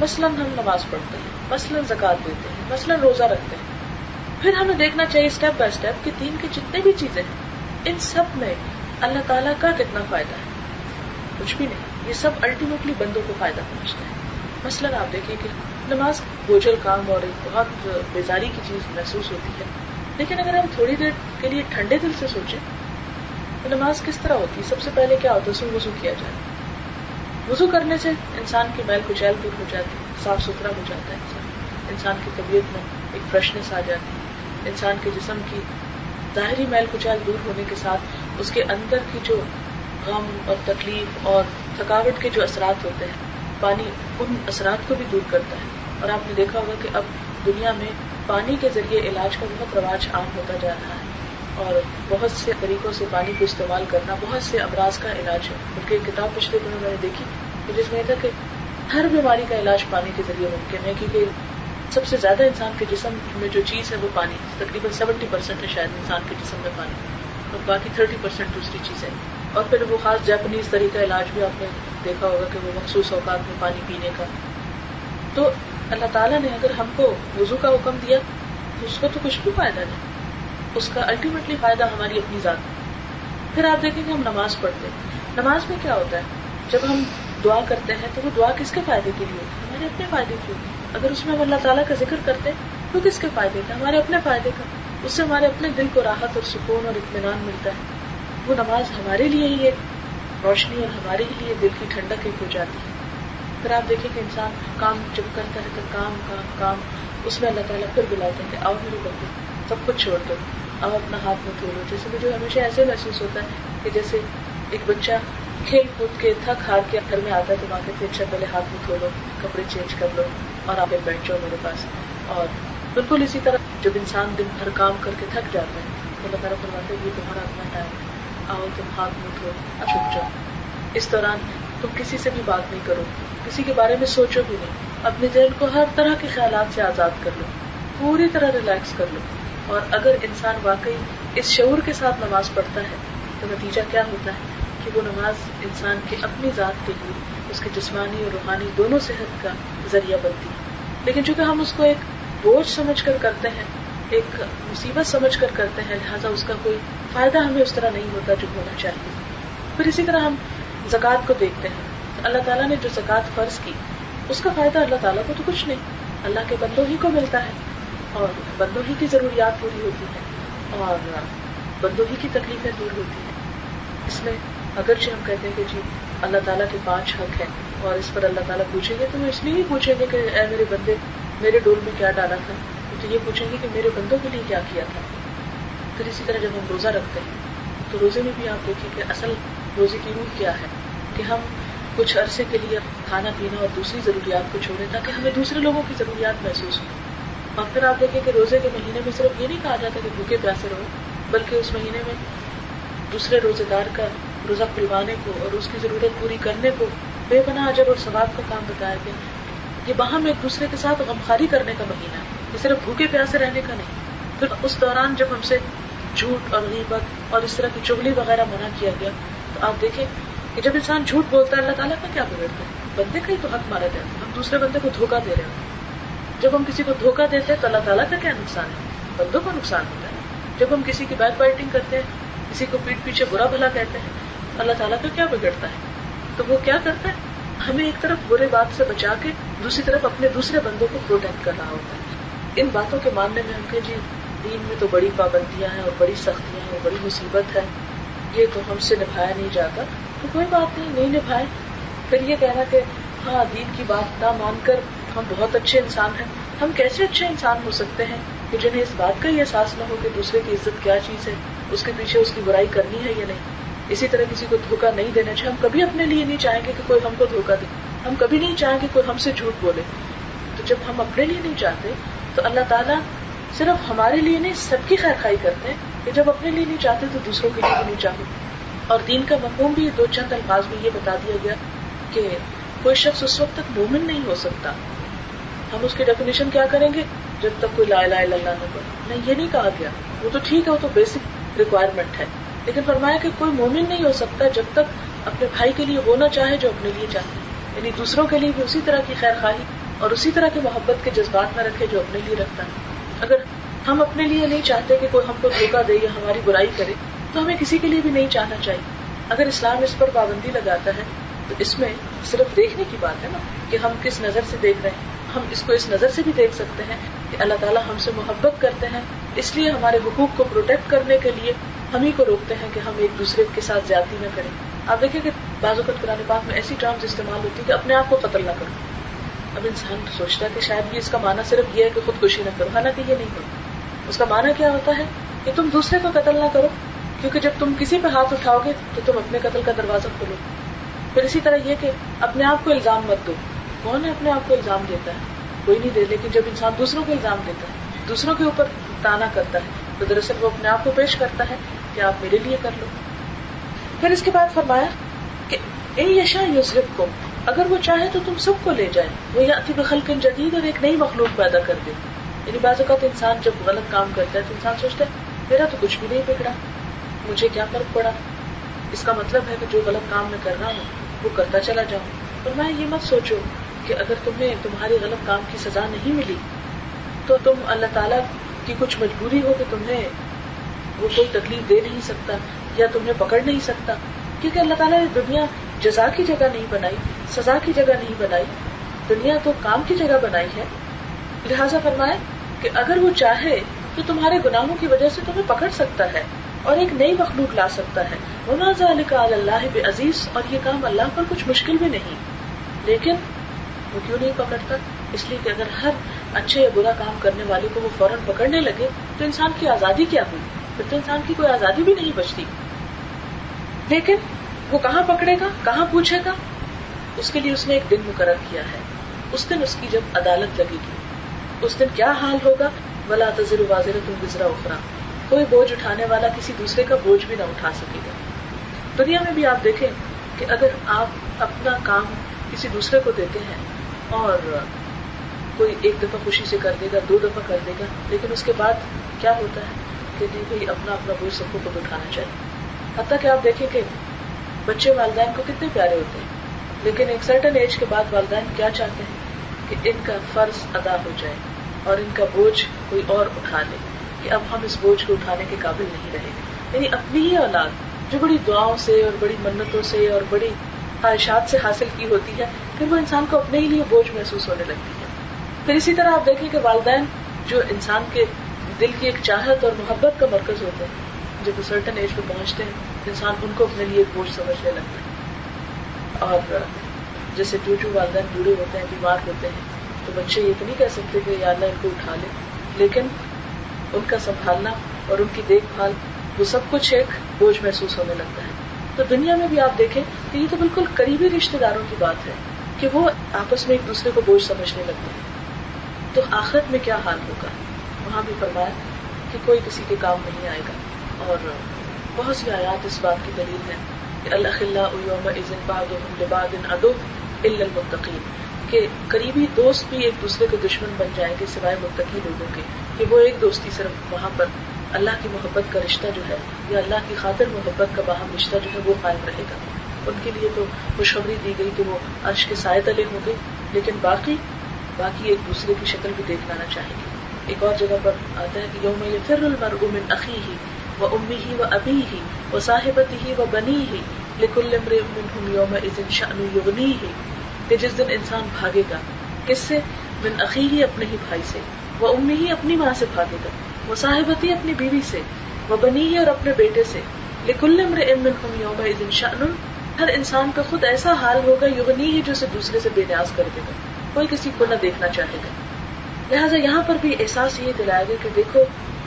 مثلاً ہم نماز پڑھتے ہیں, مثلاً زکوٰۃ دیتے ہیں, مثلاً روزہ رکھتے ہیں, پھر ہمیں دیکھنا چاہیے اسٹیپ بائی اسٹیپ کہ دین کی جتنے بھی چیزیں ہیں ان سب میں اللہ تعالیٰ کا کتنا فائدہ ہے. کچھ بھی نہیں, یہ سب الٹیمیٹلی بندوں کو فائدہ پہنچتا ہے. مثلاً آپ دیکھیں کہ نماز بوجھل کام اور ایک بہت بیزاری کی چیز محسوس ہوتی ہے, لیکن اگر ہم تھوڑی دیر کے لیے ٹھنڈے دل سے سوچیں تو نماز کس طرح ہوتی ہے. سب سے پہلے کیا ہوتا ہے, وضو کیا جائے. وضو کرنے سے انسان کی میل کچیل دور ہو جاتی ہے, صاف ستھرا ہو جاتا ہے انسان کی طبیعت میں ایک فریشنس آ جاتی ہے. انسان کے جسم کی ظاہری میل کچیل دور ہونے کے ساتھ اس کے اندر کی جو غم اور تکلیف اور تھکاوٹ کے جو اثرات ہوتے ہیں, پانی ان اثرات کو بھی دور کرتا ہے. اور آپ نے دیکھا ہوگا کہ اب دنیا میں پانی کے ذریعے علاج کا بہت رواج عام ہوتا جا رہا ہے اور بہت سے طریقوں سے پانی کو استعمال کرنا بہت سے امراض کا علاج ہے. بلکہ ایک کتاب پچھلے دنوں میں نے دیکھی کہ جس میں تھا کہ ہر بیماری کا علاج پانی کے ذریعے ممکن ہے, کیونکہ سب سے زیادہ انسان کے جسم میں جو چیز ہے وہ پانی, تقریباً 70% ہے شاید انسان کے جسم میں پانی, اور باقی 30% دوسری چیز ہے. اور پھر وہ خاص جاپنیز طریقہ علاج بھی آپ نے دیکھا ہوگا کہ وہ مخصوص اوقات میں پانی پینے کا. تو اللہ تعالیٰ نے اگر ہم کو وضو کا حکم دیا تو اس کو تو کچھ بھی فائدہ نہیں, اس کا الٹیمیٹلی فائدہ ہماری اپنی ذات. پھر آپ دیکھیں کہ ہم نماز پڑھتے ہیں, نماز میں کیا ہوتا ہے, جب ہم دعا کرتے ہیں تو وہ دعا کس کے فائدے کے لیے ہوتی ہے, ہمارے اپنے فائدے کی ہوتی ہے. اگر اس میں ہم اللہ تعالیٰ کا ذکر کرتے ہیں تو کس کے فائدے کا, ہمارے اپنے فائدے کا. اس سے ہمارے اپنے دل کو راحت اور سکون اور اطمینان ملتا ہے. وہ نماز ہمارے لیے ہی ایک روشنی اور ہمارے ہی لیے دل کی ٹھنڈک ایک ہو جاتی ہے. پھر آپ دیکھیں کہ انسان کام جب کرتا ہے تو کام کام کام, اس میں اللہ تعالیٰ پھر بلاتے ہیں کہ آؤ میرے بندے سب کچھ چھوڑ دو, آؤ اپنا ہاتھ میں دھو لو. جیسے مجھے ہمیشہ ایسے محسوس ہوتا ہے کہ جیسے ایک بچہ کھیل کود کے تھک ہار کے گھر میں آتا ہے تو وہاں کہتے اچھا پہلے ہاتھ میں دھو لو, کپڑے چینج کر لو اور آ کے بیٹھ جاؤ میرے پاس. اور بالکل اسی طرح جب انسان دن بھر کام کر کے تھک جاتا ہے تو اللہ تعالیٰ فرماتے ہیں یہ تمہارا اپنا ٹائم ہے, آؤ تم ہاتھ میں دھو, چھپ جاؤ. اس دوران تم کسی سے بھی بات نہیں کرو, کسی کے بارے میں سوچو بھی نہیں, اپنے ذہن کو ہر طرح کے خیالات سے آزاد کر لو, پوری طرح ریلیکس کر لو. اور اگر انسان واقعی اس شعور کے ساتھ نماز پڑھتا ہے تو نتیجہ کیا ہوتا ہے کہ وہ نماز انسان کی اپنی ذات کے لیے, اس کے جسمانی اور روحانی دونوں صحت کا ذریعہ بنتی ہے. لیکن چونکہ ہم اس کو ایک بوجھ سمجھ کر کرتے ہیں, ایک مصیبت سمجھ کر کرتے ہیں, لہٰذا اس کا کوئی فائدہ ہمیں اس طرح نہیں ہوتا جو ہونا چاہیے. پھر اسی طرح ہم زکوٰۃ کو دیکھتے ہیں. اللہ تعالیٰ نے جو زکوٰۃ فرض کی اس کا فائدہ اللہ تعالیٰ کو تو کچھ نہیں, اللہ کے بندوں ہی کو ملتا ہے اور بندوں ہی کی ضروریات پوری ہوتی ہیں اور بندوں ہی کی تکلیفیں دور ہوتی ہیں. اس میں اگرچہ ہم کہتے ہیں کہ جی اللہ تعالیٰ کے 5 حق ہیں اور اس پر اللہ تعالیٰ پوچھیں گے, تو وہ اس لیے ہی پوچھیں گے کہ اے میرے بندے میرے ڈول میں کیا ڈالا تھا, تو یہ پوچھیں گے کہ میرے بندوں کے لیے کیا کیا تھا. پھر اسی طرح جب ہم روزہ رکھتے ہیں تو روزے میں بھی آپ دیکھیں کہ اصل روزے کی روح کیا ہے کہ ہم کچھ عرصے کے لیے کھانا پینا اور دوسری ضروریات کو چھوڑیں تاکہ ہمیں دوسرے لوگوں کی ضروریات محسوس ہوں. اور پھر آپ دیکھیں کہ روزے کے مہینے میں صرف یہ نہیں کہا جاتا کہ بھوکے پیاسے رہو، بلکہ اس مہینے میں دوسرے روزے دار کا روزہ کھلوانے کو اور اس کی ضرورت پوری کرنے کو بے پناہ اجر اور ثواب کا کام بتایا گیا. یہ باہم ایک دوسرے کے ساتھ غمخواری کرنے کا مہینہ ہے، یہ صرف بھوکے پیاسے رہنے کا نہیں. پھر اس دوران جب ہم سے جھوٹ اور غیبت اور اس طرح کی چغلی وغیرہ منع کیا گیا، تو آپ دیکھیں کہ جب انسان جھوٹ بولتا ہے اللہ تعالیٰ کا کیا بگڑتا ہے؟ بندے کا ہی تو حق مارا جاتا ہے، ہم دوسرے بندے کو دھوکہ دے رہے ہیں. جب ہم کسی کو دھوکہ دیتے ہیں تو اللہ تعالیٰ کا کیا نقصان ہے؟ بندوں کو نقصان ہوتا ہے. جب ہم کسی کی بیک بائٹنگ کرتے ہیں، کسی کو پیٹ پیچھے برا بھلا کہتے ہیں، اللہ تعالیٰ کا کیا بگڑتا ہے؟ تو وہ کیا کرتا ہے؟ ہمیں ایک طرف برے بات سے بچا کے دوسری طرف اپنے دوسرے بندوں کو پروٹیکٹ کر رہا ہوتا ہے. ان باتوں کے ماننے میں ہم کہ جی دین میں تو بڑی پابندیاں ہیں اور بڑی سختیاں ہیں اور بڑی مصیبت ہے، یہ تو ہم سے نبھایا نہیں جاتا، تو کوئی بات نہیں نبھائے. پھر یہ کہنا کہ ہاں دین کی بات نہ مان کر ہم بہت اچھے انسان ہیں، ہم کیسے اچھے انسان ہو سکتے ہیں کہ جنہیں اس بات کا ہی احساس نہ ہو کہ دوسرے کی عزت کیا چیز ہے، اس کے پیچھے اس کی برائی کرنی ہے یا نہیں. اسی طرح کسی کو دھوکہ نہیں دینا چاہیے. ہم کبھی اپنے لیے نہیں چاہیں گے کہ کوئی ہم کو دھوکہ دے، ہم کبھی نہیں چاہیں گے کوئی ہم سے جھوٹ بولے. تو جب ہم اپنے لیے نہیں چاہتے تو اللہ تعالیٰ صرف ہمارے لیے نہیں سب کی خیر خواہی کرتے ہیں کہ جب اپنے لیے نہیں چاہتے تو دوسروں کے لیے بھی نہیں چاہتے. اور دین کا مفہوم بھی دو چند الفاظ میں یہ بتا دیا گیا کہ کوئی شخص اس وقت تک مومن نہیں ہو سکتا. ہم اس کی ڈیفینیشن کیا کریں گے؟ جب تک کوئی لا الہ الا اللہ نہ پڑھے. نہیں، یہ نہیں کہا گیا. وہ تو ٹھیک ہے، وہ تو بیسک ریکوائرمنٹ ہے، لیکن فرمایا کہ کوئی مومن نہیں ہو سکتا جب تک اپنے بھائی کے لیے وہ نہ چاہے جو اپنے لیے چاہے. یعنی دوسروں کے لیے بھی اسی طرح کی خیر خواہی اور اسی طرح کی محبت کے جذبات میں رکھے جو اپنے لیے رکھتا ہے. اگر ہم اپنے لیے نہیں چاہتے کہ کوئی ہم کو دھوکہ دے یا ہماری برائی کرے تو ہمیں کسی کے لیے بھی نہیں چاہنا چاہیے. اگر اسلام اس پر پابندی لگاتا ہے تو اس میں صرف دیکھنے کی بات ہے نا کہ ہم کس نظر سے دیکھ رہے ہیں. ہم اس کو اس نظر سے بھی دیکھ سکتے ہیں کہ اللہ تعالیٰ ہم سے محبت کرتے ہیں، اس لیے ہمارے حقوق کو پروٹیکٹ کرنے کے لیے ہم ہی کو روکتے ہیں کہ ہم ایک دوسرے کے ساتھ زیادتی نہ کریں. آپ دیکھیں کہ بعض اوقات قرآن پاک میں ایسی ٹرمز استعمال ہوتی ہے کہ اپنے آپ کو قتل نہ کرو. اب انسان سوچتا ہے کہ شاید بھی اس کا معنی صرف یہ ہے کہ خودکشی نہ کرو، حالانکہ یہ نہیں ہوتا. اس کا معنی کیا ہوتا ہے کہ تم دوسرے کو قتل نہ کرو، کیونکہ جب تم کسی پہ ہاتھ اٹھاؤ گے تو تم اپنے قتل کا دروازہ کھولو. پھر اسی طرح یہ کہ اپنے آپ کو الزام مت دو. کون ہے اپنے آپ کو الزام دیتا ہے؟ کوئی نہیں دے. لیکن جب انسان دوسروں کو الزام دیتا ہے، دوسروں کے اوپر تانا کرتا ہے، تو دراصل وہ اپنے آپ کو پیش کرتا ہے کہ آپ میرے لیے کر لو. پھر اس کے بعد فرمایا کہ اے یشاء یذہبکم، اگر وہ چاہے تو تم سب کو لے جائے، وہ یأتی بخلق جدید، اور ایک نئی مخلوق پیدا کر دے. یعنی بعض اوقات انسان جب غلط کام کرتا ہے تو انسان سوچتا ہے میرا تو کچھ بھی نہیں بگڑا، مجھے کیا فرق پڑا. اس کا مطلب ہے کہ جو غلط کام میں کر رہا ہوں وہ کرتا چلا جاؤں. اور میں یہ مت سوچو کہ اگر تمہیں تمہاری غلط کام کی سزا نہیں ملی تو تم اللہ تعالیٰ کی کچھ مجبوری ہو کہ تمہیں وہ کوئی تکلیف دے نہیں سکتا یا تمہیں پکڑ نہیں سکتا. کیونکہ اللہ تعالیٰ نے دنیا جزا کی جگہ نہیں بنائی، سزا کی جگہ نہیں بنائی، دنیا تو کام کی جگہ بنائی ہے. لہٰذا فرمائے کہ اگر وہ چاہے تو تمہارے گناہوں کی وجہ سے تمہیں پکڑ سکتا ہے اور ایک نئی مخلوق لا سکتا ہے. وَمَا ذَلِكَ عَلَى اللَّهِ بِعَزِيزٍ، اور یہ کام اللہ پر کچھ مشکل بھی نہیں. لیکن وہ کیوں نہیں پکڑتا؟ اس لیے کہ اگر ہر اچھے یا برا کام کرنے والے کو وہ فوراً پکڑنے لگے تو انسان کی آزادی کیا ہوئی؟ پھر تو انسان کی کوئی آزادی بھی نہیں بچتی. لیکن وہ کہاں پکڑے گا، کہاں پوچھے گا؟ اس کے لیے اس نے ایک دن مقرر کیا ہے. اس دن اس کی جب عدالت لگے گی، اس دن کیا حال ہوگا؟ وَلَا تَزِرُ وَازِرَةٌ وِزْرَ أُخْرَىٰ، کوئی بوجھ اٹھانے والا کسی دوسرے کا بوجھ بھی نہ اٹھا سکے گا. دنیا میں بھی آپ دیکھیں کہ اگر آپ اپنا کام کسی دوسرے کو دیتے ہیں اور کوئی ایک دفعہ خوشی سے کر دے گا، 2 دفعہ کر دے گا، لیکن اس کے بعد کیا ہوتا ہے کہ نہیں بھائی اپنا اپنا بوجھ سب کو خود اٹھانا چاہیے. حتیٰ کہ آپ دیکھیں کہ بچے والدین کو کتنے پیارے ہوتے ہیں، لیکن ایک سرٹن ایج کے بعد والدین کیا چاہتے ہیں کہ ان کا فرض ادا ہو جائے اور ان کا بوجھ کوئی اور اٹھا لے، کہ اب ہم اس بوجھ کو اٹھانے کے قابل نہیں رہے. یعنی اپنی ہی اولاد جو بڑی دعاؤں سے اور بڑی منتوں سے اور بڑی خواہشات سے حاصل کی ہوتی ہے، پھر وہ انسان کو اپنے ہی لیے بوجھ محسوس ہونے لگتی ہے. پھر اسی طرح آپ دیکھیں کہ والدین جو انسان کے دل کی ایک چاہت اور محبت کا مرکز ہوتے ہیں، جب وہ سرٹن ایج پہ پہنچتے ہیں انسان ان کو اپنے لیے ایک بوجھ سمجھنے لگتا ہے. اور جیسے جو والدین بوڑھے ہوتے ہیں، بیمار ہوتے ہیں، تو بچے یہ تو نہیں کہہ سکتے کہ یا اللہ ان کو اٹھا لے، لیکن ان کا سنبھالنا اور ان کی دیکھ بھال وہ سب کچھ ایک بوجھ محسوس ہونے لگتا ہے. تو دنیا میں بھی آپ دیکھیں کہ یہ تو بالکل قریبی رشتے داروں کی بات ہے کہ وہ آپس میں ایک دوسرے کو بوجھ سمجھنے لگتے ہیں. تو آخرت میں کیا حال ہوگا. وہاں بھی فرمایا کہ کوئی کسی کے کام نہیں آئے گا. اور بہت سی آیات اس بات کی دلیل ہے کہ الاخلاء یومئذ بعضهم لبعض عدو الا المتقین، کہ قریبی دوست بھی ایک دوسرے کے دشمن بن جائیں گے سوائے متقی لوگوں کے، کہ وہ ایک دوستی صرف وہاں پر اللہ کی محبت کا رشتہ جو ہے یا اللہ کی خاطر محبت کا باہم رشتہ جو ہے وہ قائم رہے گا. ان کے لیے تو خوشخبری دی گئی کہ وہ عرش کے سائے تلے ہوں گے، لیکن باقی ایک دوسرے کی شکل بھی دیکھ لانا چاہیں گے. ایک اور جگہ پر آتا ہے کہ یوم یفر المرء من اخیہ وامہ وابیہ وصاحبتہ وبنیہ لکل امرئ منہم یومئذ شأن یغنیہ، کہ جس دن انسان بھاگے گا کس سے؟ من اخیہ اپنے ہی بھائی سے، وامہ اپنی ماں سے بھاگے گا، وصاحبتہ اپنی بیوی سے، وبنیہ اور اپنے بیٹے سے. لکل امرئ منہم یومئذ شأن، ہر انسان کا خود ایسا حال ہوگا یغنیہ جو اسے دوسرے سے بے نیاز کر دے گا، کوئی کسی کو نہ دیکھنا چاہے گا. لہٰذا یہاں پر بھی احساس یہ دلایا گیا کہ دیکھو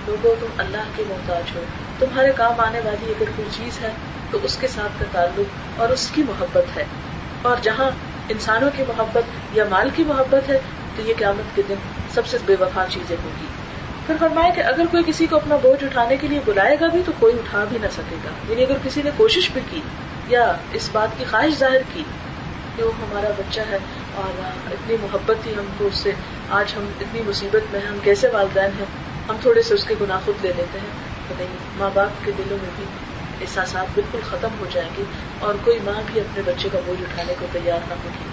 لوگوں، تم اللہ کے محتاج ہو، تمہارے کام آنے والی اگر کوئی چیز ہے تو اس کے ساتھ کا تعلق اور اس کی محبت ہے. اور جہاں انسانوں کی محبت یا مال کی محبت ہے تو یہ قیامت کے دن سب سے بے وفا چیزیں ہوں گی. پھر فرمایا کہ اگر کوئی کسی کو اپنا بوجھ اٹھانے کے لیے بلائے گا بھی تو کوئی اٹھا بھی نہ سکے گا. یعنی اگر کسی نے کوشش بھی کی یا اس بات کی خواہش ظاہر کی کہ وہ ہمارا بچہ ہے اور اتنی محبت تھی ہم کو اس سے، آج ہم اتنی مصیبت میں ہیں، ہم کیسے والدین ہیں، ہم تھوڑے سے اس کے گناہ خود لے لیتے ہیں، تو نہیں، ماں باپ کے دلوں میں بھی احساسات بالکل ختم ہو جائیں گے اور کوئی ماں بھی اپنے بچے کا بوجھ اٹھانے کو تیار نہ ہوگی.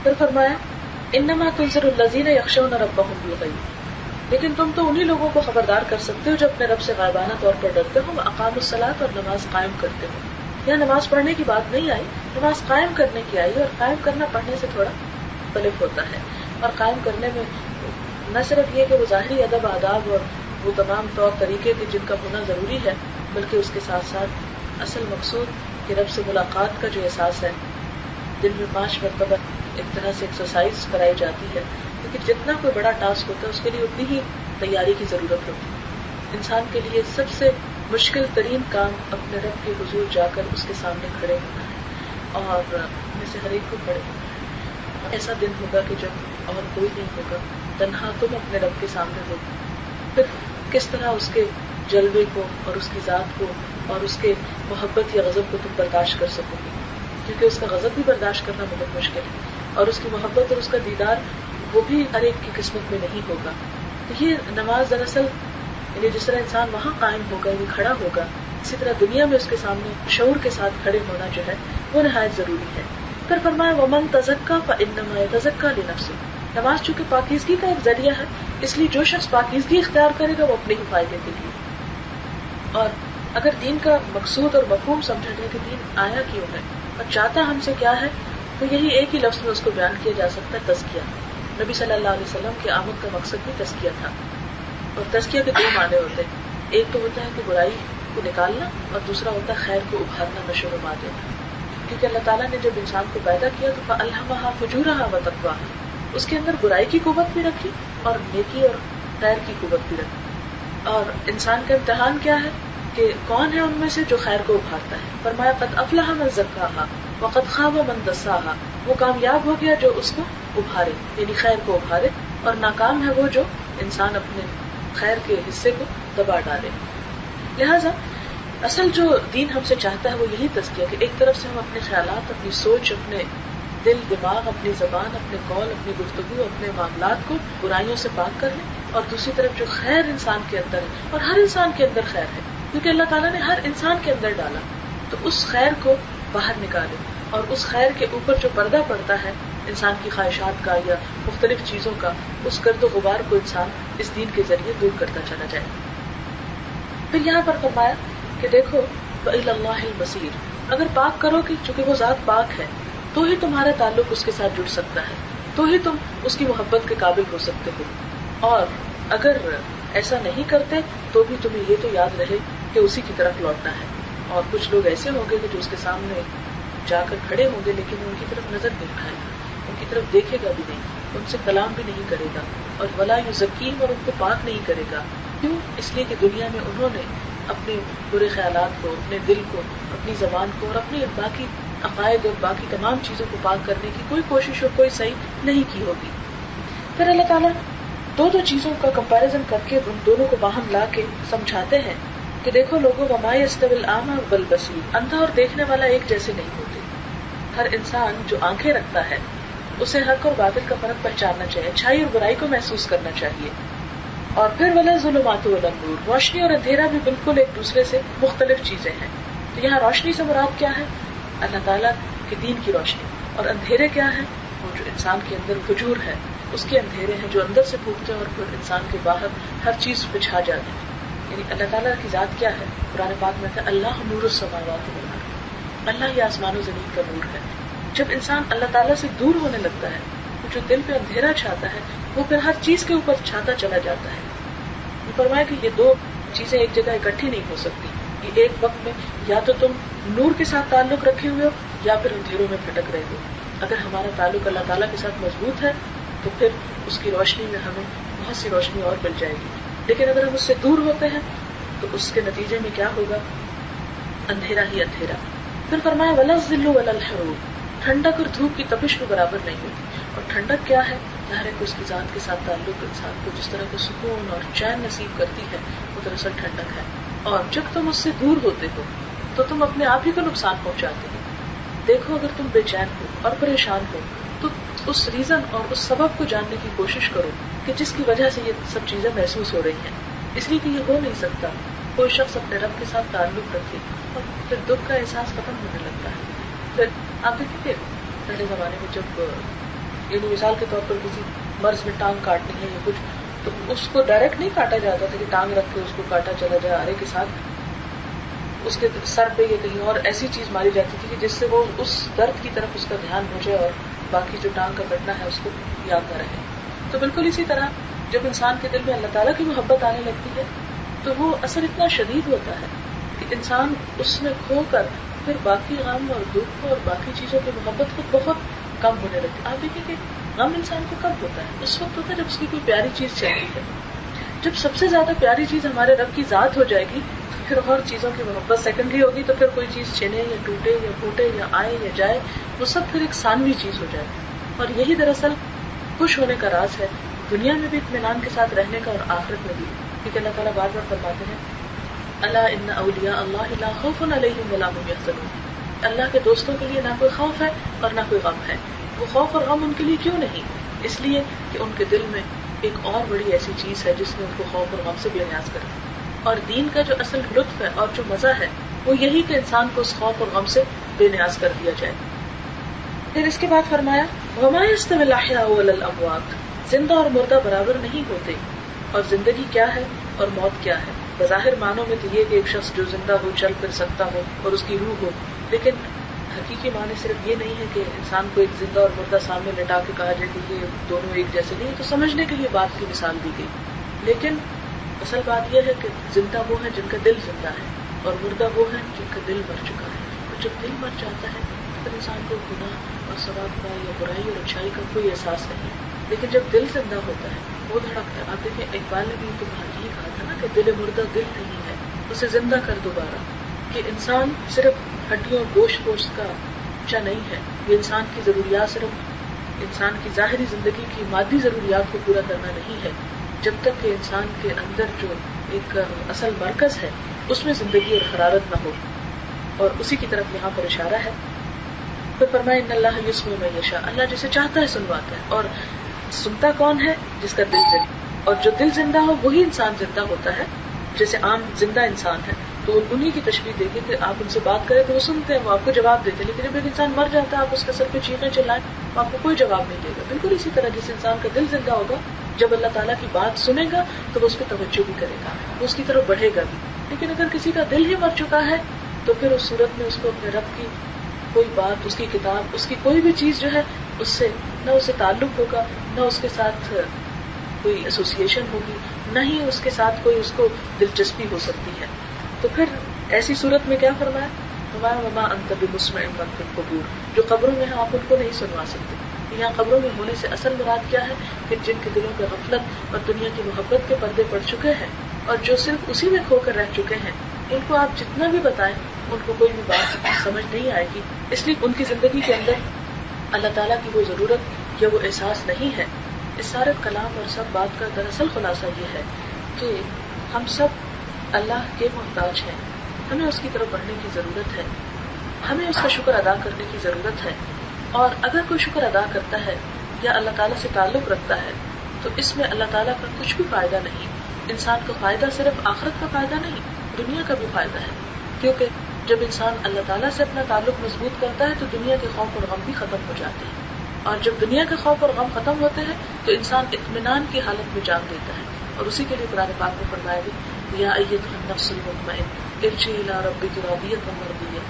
پھر فرمایا انما تنذر الذین یخشون ربهم بالغیب، لیکن تم تو انہی لوگوں کو خبردار کر سکتے ہو جو اپنے رب سے غائبانہ طور پر ڈرتے ہو، اقاموا الصلاۃ اور نماز قائم کرتے ہو. یہاں نماز پڑھنے کی بات نہیں آئی، نماز قائم کرنے کی آئی، اور قائم کرنا پڑھنے سے تھوڑا مختلف ہوتا ہے. اور قائم کرنے میں نہ صرف یہ کہ وہ ظاہری ادب آداب اور وہ تمام طور طریقے کے جن کا ہونا ضروری ہے، بلکہ اس کے ساتھ ساتھ اصل مقصود کہ رب سے ملاقات کا جو احساس ہے. دن میں 5 مرتبہ ایک طرح سے ایکسرسائز کرائی جاتی ہے، کیونکہ جتنا کوئی بڑا ٹاسک ہوتا ہے اس کے لیے اتنی ہی تیاری کی ضرورت ہوتی ہے. انسان کے لیے سب سے مشکل ترین کام اپنے رب کے حضور جا کر اس کے سامنے کھڑے ہونا ہے، اور میں سے ہر ایک کو کھڑے ہونا ہے. ایسا دن ہوگا کہ جب اور کوئی نہیں ہوگا، تنہا تم اپنے رب کے سامنے ہو. پھر کس طرح اس کے جلوے کو اور اس کی ذات کو اور اس کے محبت یا غضب کو تم برداشت کر سکو گے، کیونکہ اس کا غضب بھی برداشت کرنا بہت مشکل ہے، اور اس کی محبت اور اس کا دیدار وہ بھی ہر ایک کی قسمت میں نہیں ہوگا. تو یہ نماز دراصل یعنی جس طرح انسان وہاں قائم ہوگا، یہ کھڑا ہوگا، اسی طرح دنیا میں اس کے سامنے شعور کے ساتھ کھڑے ہونا جو ہے وہ نہایت ضروری ہے. پھر فرمایا ومن تزکا فانما یتزکا لنفسہ، نماز چونکہ پاکیزگی کا ایک ذریعہ ہے، اس لیے جو شخص پاکیزگی اختیار کرے گا وہ اپنے ہی فائدے کے لیے. اور اگر دین کا مقصود اور مفہوم سمجھا جائے کہ دین آیا کیوں ہے اور چاہتا ہم سے کیا ہے، تو یہی ایک ہی لفظ میں اس کو بیان کیا جا سکتا ہے، تزکیہ. نبی صلی اللہ علیہ وسلم کی آمد کا مقصد بھی تزکیہ تھا. اور تزکیہ کے 2 معنی ہوتے ہیں، ایک تو ہوتا ہے کہ برائی کو نکالنا، اور دوسرا ہوتا ہے خیر کو ابھارنا، نشو و نما دینا. کیونکہ اللہ تعالیٰ نے جب انسان کو پیدا کیا تو فَأَلْهَمَهَا فُجُورَهَا وَتَقْوَاهَا، اس کے اندر برائی کی قوت بھی رکھی اور نیکی اور خیر کی قوت بھی رکھی. اور انسان کا امتحان کیا ہے کہ کون ہے ان میں سے جو خیر کو ابھارتا ہے. فرمایا قد افلح من زکاها وقد خاب من دساها، وہ کامیاب ہو گیا جو اس کو ابھارے یعنی خیر کو ابھارے، اور ناکام ہے وہ جو انسان اپنے خیر کے حصے کو دبا ڈالے. لہذا اصل جو دین ہم سے چاہتا ہے وہ یہی تزکیہ کہ ایک طرف سے ہم اپنے خیالات، اپنی سوچ، اپنے دل دماغ، اپنی زبان، اپنے قول، اپنی گفتگو، اپنے معاملات کو برائیوں سے پاک کر لیں، اور دوسری طرف جو خیر انسان کے اندر ہے، اور ہر انسان کے اندر خیر ہے کیونکہ اللہ تعالیٰ نے ہر انسان کے اندر ڈالا، تو اس خیر کو باہر نکالے، اور اس خیر کے اوپر جو پردہ پڑتا ہے انسان کی خواہشات کا یا مختلف چیزوں کا، اس گرد و غبار کو انسان اس دین کے ذریعے دور کرتا چلا جائے. پھر یہاں پر فرمایا کہ دیکھو وَإِلَى اللَّهِ الْمَصِيرُ، اگر پاک کرو کہ چونکہ وہ ذات پاک ہے تو ہی تمہارا تعلق اس کے ساتھ جڑ سکتا ہے، تو ہی تم اس کی محبت کے قابل ہو سکتے ہو. اور اگر ایسا نہیں کرتے تو بھی تمہیں یہ تو یاد رہے کہ اسی کی طرف لوٹنا ہے. اور کچھ لوگ ایسے ہوں گے کہ جو اس کے سامنے جا کر کھڑے ہوں گے لیکن ان کی طرف نظر نہیں اٹھائے گا، ان کی طرف دیکھے گا بھی نہیں، ان سے کلام بھی نہیں کرے گا، اور ولا یزکیہم، اور ان کو پاک نہیں کرے گا. کیوں؟ اس لیے کہ دنیا میں انہوں نے اپنے برے خیالات کو، اپنے دل کو، اپنی زبان کو اور اپنی باقی عقائد اور باقی تمام چیزوں کو پاک کرنے کی کوئی کوشش اور کوئی صحیح نہیں کی ہوگی. پھر اللہ تعالیٰ دو چیزوں کا کمپیریزن کر کے ان دونوں کو باہم لا کے سمجھاتے ہیں کہ دیکھو لوگوں، وما یستوی الاعمی والبصیر، اندھا اور دیکھنے والا ایک جیسے نہیں ہوتے. ہر انسان جو آنکھیں رکھتا ہے اسے حق اور باطل کا فرق پہچاننا چاہیے، اچھائی اور برائی کو محسوس کرنا چاہیے. اور پھر ولا ظلمات ولا نور، روشنی اور اندھیرا بھی بالکل ایک دوسرے سے مختلف چیزیں ہیں. تو یہاں روشنی سے مراد کیا ہے؟ اللہ تعالیٰ کے دین کی روشنی. اور اندھیرے کیا ہے؟ وہ جو انسان کے اندر فجور ہے اس کے اندھیرے ہیں جو اندر سے پھوٹتے ہیں اور پھر انسان کے باہر ہر چیز پہ چھا جاتے ہیں. یعنی اللہ تعالیٰ کی ذات کیا ہے؟ قرآن پاک میں ہے اللہ نور السماوات والارض، اللہ یہ آسمان و زمین کا نور ہے. جب انسان اللہ تعالیٰ سے دور ہونے لگتا ہے تو جو دل پہ اندھیرا چھاتا ہے وہ پھر ہر چیز کے اوپر چھاتا چلا جاتا ہے. یہ فرمایا کہ یہ دو چیزیں ایک جگہ اکٹھی نہیں ہو سکتی. یہ ایک وقت میں یا تو تم نور کے ساتھ تعلق رکھے ہوئے ہو یا پھر اندھیروں میں بھٹک رہے ہو. اگر ہمارا تعلق اللہ تعالیٰ کے ساتھ مضبوط ہے تو پھر اس کی روشنی میں ہمیں بہت سی روشنی اور مل جائے گی. لیکن اگر ہم اس سے دور ہوتے ہیں تو اس کے نتیجے میں کیا ہوگا؟ اندھیرا ہی اندھیرا. پھر فرمایا ولا الظل ولا الحرور، ٹھنڈک اور دھوپ کی تپش بھی برابر نہیں ہوتی. اور ٹھنڈک کیا ہے؟ ظاہر ہے کہ اس کی ذات کے ساتھ تعلق انسان کو جس طرح کا سکون اور چین نصیب کرتی ہے وہ دراصل ٹھنڈک ہے. اور جب تم اس سے دور ہوتے ہو تو تم اپنے آپ ہی کو نقصان پہنچاتے ہو. دیکھو اگر تم بے چین ہو اور پریشان ہو تو اس ریزن اور اس سبب کو جاننے کی کوشش کرو کہ جس کی وجہ سے یہ سب چیزیں محسوس ہو رہی ہیں. اس لیے کہ یہ ہو نہیں سکتا کوئی شخص اپنے رب کے ساتھ تعلق رکھے اور پھر دکھ کا احساس ختم ہونے لگتا ہے. پھر آپ دیکھیں کہ پہلے زمانے میں جب یعنی مثال کے طور پر کسی مرض میں ٹانگ کاٹنی ہے یا کچھ تو اس کو ڈائریکٹ نہیں کاٹا جاتا تھا کہ ٹانگ رکھ کے اس کو کاٹا چلا جائے، آرے کے ساتھ اس کے سر پہ یا کہیں اور ایسی چیز ماری جاتی تھی کہ جس سے وہ اس درد کی طرف اس کا دھیان ہو جائے اور باقی جو ٹانگ کا کٹنا ہے اس کو یاد نہ رہے. تو بالکل اسی طرح جب انسان کے دل میں اللہ تعالیٰ کی محبت آنے لگتی ہے تو وہ اثر اتنا شدید ہوتا ہے کہ انسان اس میں کھو کر پھر باقی غم اور دکھ اور باقی چیزوں کی محبت کو بہت کم ہونے لگتی ہے. آپ دیکھیں کہ غم انسان کو کب ہوتا ہے؟ اس وقت ہوتا ہے جب اس کی کوئی پیاری چیز چاہیے ہے. جب سب سے زیادہ پیاری چیز ہمارے رب کی ذات ہو جائے گی پھر اور چیزوں کی محبت سیکنڈری ہوگی. تو پھر کوئی چیز چھنے یا ٹوٹے یا پھوٹے یا آئے یا جائے وہ سب پھر ایک ثانوی چیز ہو جائے. اور یہی دراصل خوش ہونے کا راز ہے، دنیا میں بھی اطمینان کے ساتھ رہنے کا اور آخرت میں بھی. کیونکہ اللہ تعالیٰ بار بار فرماتے ہیں الا ان اولیاء اللہ لا خوف علیہم ولا هم یحزنون. اللہ کے دوستوں کے لیے نہ کوئی خوف ہے اور نہ کوئی غم ہے. وہ خوف اور غم ان کے لیے کیوں نہیں؟ اس لیے کہ ان کے دل میں ایک اور بڑی ایسی چیز ہے جس نے ان کو خوف اور غم سے بے نیاز کر دیا. اور دین کا جو اصل لطف ہے اور جو مزہ ہے وہ یہی کہ انسان کو اس خوف اور غم سے بے نیاز کر دیا جائے. پھر اس کے بعد فرمایا وما یستوی الاحیاء ولا الاموات، زندہ اور مردہ برابر نہیں ہوتے. اور زندگی کیا ہے اور موت کیا ہے؟ بظاہر معنوں میں تو یہ کہ ایک شخص جو زندہ ہو، چل پھر سکتا ہو اور اس کی روح ہو، لیکن حقیقی معنی صرف یہ نہیں ہے کہ انسان کو ایک زندہ اور مردہ سامنے لٹا کے کہا جائے کہ یہ دونوں ایک جیسے نہیں. تو سمجھنے کے لیے بات کی مثال دی گئی، لیکن اصل بات یہ ہے کہ زندہ وہ ہے جن کا دل زندہ ہے اور مردہ وہ ہے جن کا دل مر چکا ہے. اور جب دل مر جاتا ہے تو انسان کو گناہ اور ثواب کا یا برائی اور اچھائی کا کوئی احساس نہیں. لیکن جب دل زندہ ہوتا ہے وہ دھڑکتا ہے. آپ دیکھیں اقبال نے بھی تو یہی کہا تھا نا کہ دل مردہ دل نہیں ہے، اسے زندہ کر دوبارہ. کہ انسان صرف ہڈیوں گوشت کا بچہ نہیں ہے. یہ انسان کی ضروریات صرف انسان کی ظاہری زندگی کی مادی ضروریات کو پورا کرنا نہیں ہے. جب تک کہ انسان کے اندر جو ایک اصل مرکز ہے اس میں زندگی اور حرارت نہ ہو. اور اسی کی طرف یہاں پر اشارہ ہے. پھر فرمایا ان اللہ یسمع من یشاء، اللہ جسے چاہتا ہے سنواتا ہے. اور سنتا کون ہے؟ جس کا دل زندہ. اور جو دل زندہ ہو وہی انسان زندہ ہوتا ہے. جیسے عام زندہ انسان ہے تو انہی کی تشبیہ دے کے کہ آپ ان سے بات کریں تو وہ سنتے ہیں، وہ آپ کو جواب دیتے ہیں. لیکن جب ایک انسان مر جاتا ہے آپ اس کے سر پہ چیخیں چلائیں وہ آپ کو کوئی جواب نہیں دے گا. بالکل اسی طرح جس انسان کا دل زندہ ہوگا جب اللہ تعالیٰ کی بات سنے گا تو وہ اس پہ توجہ بھی کرے گا، وہ اس کی طرف بڑھے گا بھی. لیکن اگر کسی کا دل ہی مر چکا ہے تو پھر اس صورت میں اس کو اپنے رب کی کوئی بات، اس کی کتاب، اس کی کوئی بھی چیز جو ہے اس سے نہ اسے تعلق ہوگا، نہ اس کے ساتھ کوئی ایسوسیشن ہوگی، نہ ہی اس کے ساتھ کوئی اس کو دلچسپی ہو سکتی ہے. تو پھر ایسی صورت میں کیا فرمایا؟ ہمارا وما انت بمسمع من فی القبور، جو قبروں میں ہیں آپ ان کو نہیں سنوا سکتے. یہاں قبروں میں ہونے سے اصل مراد کیا ہے کہ جن کے دلوں پہ غفلت اور دنیا کی محبت کے پردے پڑ چکے ہیں اور جو صرف اسی میں کھو کر رہ چکے ہیں، ان کو آپ جتنا بھی بتائیں ان کو کوئی بھی بات سمجھ نہیں آئے گی. اس لیے ان کی زندگی کے اندر اللہ تعالیٰ کی وہ ضرورت یا وہ احساس نہیں ہے اس سارے کلام اور سب بات کا دراصل خلاصہ یہ ہے کہ ہم سب اللہ کے محتاج ہیں، ہمیں اس کی طرف بڑھنے کی ضرورت ہے، ہمیں اس کا شکر ادا کرنے کی ضرورت ہے، اور اگر کوئی شکر ادا کرتا ہے یا اللہ تعالیٰ سے تعلق رکھتا ہے تو اس میں اللہ تعالیٰ کا کچھ بھی فائدہ نہیں. انسان کو فائدہ صرف آخرت کا فائدہ نہیں، دنیا کا بھی فائدہ ہے، کیونکہ جب انسان اللہ تعالیٰ سے اپنا تعلق مضبوط کرتا ہے تو دنیا کے خوف اور غم بھی ختم ہو جاتے ہیں، اور جب دنیا کے خوف اور غم ختم ہوتے ہیں تو انسان اطمینان کی حالت میں جان دیتا ہے. اور اسی کے لیے قرآن پاک میں فرمایا بھی یا ایتھا النفس المطمئنہ ارجعی الی ربک راضیۃ مرضیہ،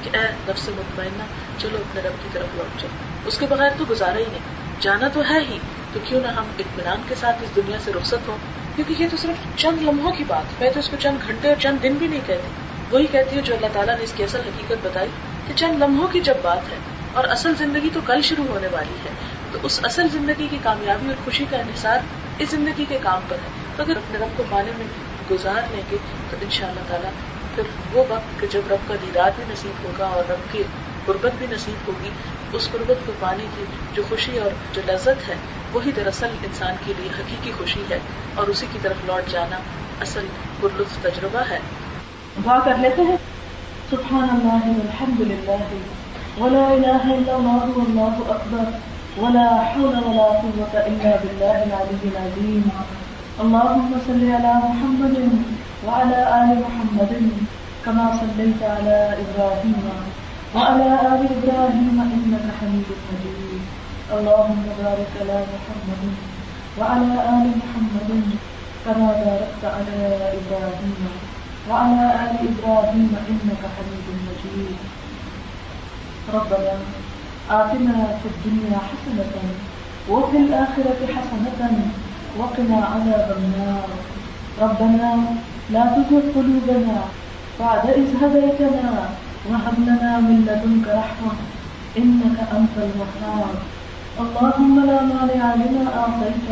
کہ اے نفس مطمئنہ چلو اپنے رب کی طرف لوٹ جاؤ. اس کے بغیر تو گزارا ہی نہیں، جانا تو ہے ہی، تو کیوں نہ ہم اطمینان کے ساتھ اس دنیا سے رخصت ہوں. کیونکہ یہ تو صرف چند لمحوں کی بات، میں تو اس کو چند گھنٹے اور چند دن بھی نہیں کہتی، وہی کہتی ہوں جو اللہ تعالیٰ نے اس کی اصل حقیقت بتائی کہ چند لمحوں کی جب بات ہے اور اصل زندگی تو کل شروع ہونے والی ہے. تو اس اصل زندگی کی کامیابی اور خوشی کا انحصار اس زندگی کے کام پر ہے. تو اگر اپنے رب کو پانے میں گزار لیں گے تو انشاءاللہ تعالیٰ پھر وہ وقت کہ جب رب کا دیدار بھی نصیب ہوگا اور رب کی قربت بھی نصیب ہوگی، اس قربت کو پانے کی جو خوشی اور جو لذت ہے وہی دراصل انسان کے لیے حقیقی خوشی ہے، اور اسی کی طرف لوٹ جانا اصل پرلطف تجربہ ہے. دعا کر لیتے ہیں. سبحان اللہ والحمد للہ ولا الہ الا اللہ واللہ اکبر ولا حول ولا قوة الا باللہ العلی العظیم. اللهم صل على محمد وعلى آل محمد كما صليت على إبراهيم وعلى آل إبراهيم إنك حميد مجيد. اللهم بارك على محمد وعلى آل محمد كما باركت على إبراهيم وعلى آل إبراهيم إنك حميد مجيد. ربنا آتنا في الدنيا حسنة وفي الآخرة حسنة وقنا عذاب النار. ربنا لا تزغ قلوبنا بعد إذ هديتنا وهب لنا من لدنك رحمة إنك أنت الوهاب. اللهم لا مانع لما أعطيت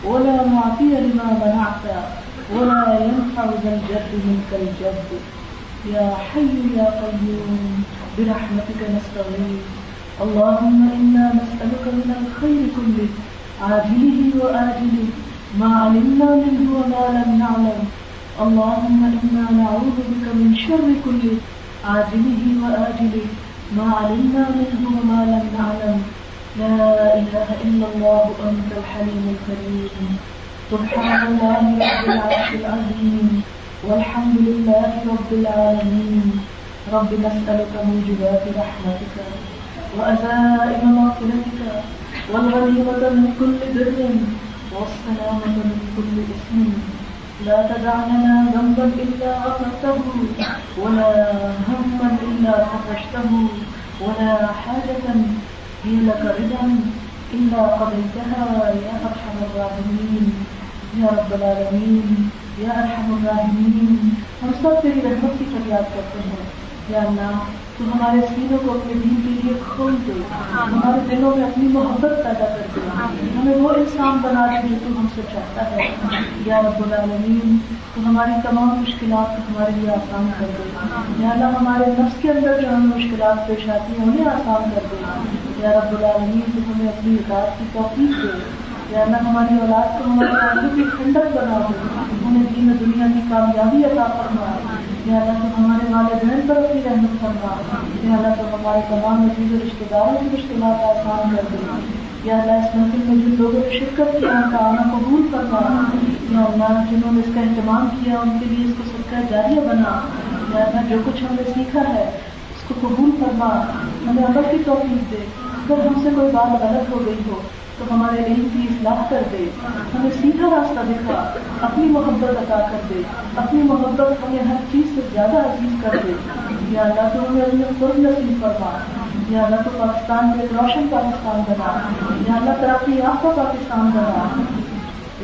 ولا معطي لما منعت ولا ينفع ذا الجد منك الجد. يا حي يا قيوم برحمتك نستغيث. اللهم إنا نسألك من الخير كله عاجله وآجله ما علمنا منه وما لم نعلم. اللهم إنا نعوذ بك من شر كله عاجله وآجله ما علمنا منه وما لم نعلم. لا إله إلا الله أنت الحليم الكريم. سبحان الله رب العرش العظيم والحمد لله رب العالمين. رب نسألك موجبات رحمتك وعزائم مغفرتك والغنيمة من كل بر والسلامة من كل إثم. لا تدع لنا ذنبا إلا غفرته ولا هما إلا فرجته ولا حاجة هي لك رضا إلا قضيتها يا أرحم الراحمين. یا رب العالمین یا ارحم الراحمین. ہم سب تیری رحمت کی فریاد کرتے ہیں. یا اللہ تو ہمارے سینوں کو اپنے دین کے لیے کھول دے، ہمارے دلوں میں اپنی محبت پیدا کر دے، ہمیں وہ انسان بنا دے جو تو ہم سے چاہتا ہے. یا رب العالمین تو ہماری تمام مشکلات کو ہمارے لیے آسان کر دے. یا اللہ ہمارے نفس کے اندر جو ہمیں مشکلات پیش آتی ہیں انہیں آسان کر دے. یا رب العالمین تو ہمیں اپنی اطاعت کی توفیق دے. یا اللہ ہماری اولاد کو ہمارے آنکھوں کی ٹھنڈک بنا دے، انہیں دین و دنیا کی کامیابی عطا فرما. یا اللہ تو ہمارے والدین پر اپنی رحمت فرما. یا اللہ تو ہمارے تمام عزیز و رشتے داروں کی مشکلات آسان کر دے. یا اللہ اس محفل میں جن لوگوں نے شرکت کیا ان کا آنا قبول فرما. یا اللہ جنہوں نے اس کا اہتمام کیا ان کے لیے اس کو صدقہ جاریہ بنا. یا اللہ جو کچھ ہم نے سیکھا ہے اس کو قبول فرما، ہمیں عمل کی توفیق دے. اگر ہم سے کوئی بات غلط ہو گئی ہو تو ہمارے علم کی اصلاح کر دے، ہمیں سیدھا راستہ دکھا، اپنی محبت عطا کر دے. اپنی محبت ہمیں ہر چیز سے زیادہ عزیز کر دے. یا اللہ تو ہمیں اپنے قرب نصیب فرما. یا اللہ تو پاکستان میں ایک روشن پاکستان بنا. یا اللہ ترقی یافتہ پاکستان بنا.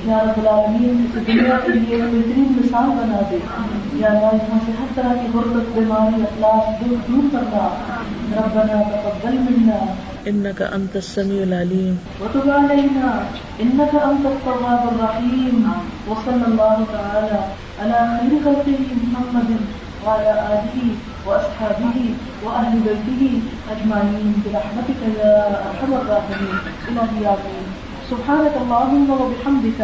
یا رب العالمین اسے دنیا کے لیے بہترین مثال بنا دے. یا اللہ یہاں سے ہر طرح کی غربت، بیماری، افلاس دور کرنا. ربنا تقبل منا انك انت السميع العليم وتب علينا انك انت التواب الرحيم. وصلى الله تعالى على خير خلقه محمد وعلى آله وأصحابه وأهل بيته أجمعين برحمتك يا أرحم الراحمين. إلهي آمين. سبحانك اللهم وبحمدك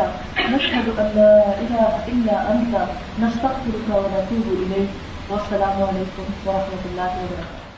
نشهد أن لا إله إلا أنت نستغفرك ونتوب إليك. والسلام علیکم ورحمۃ اللہ وبرکاتہ.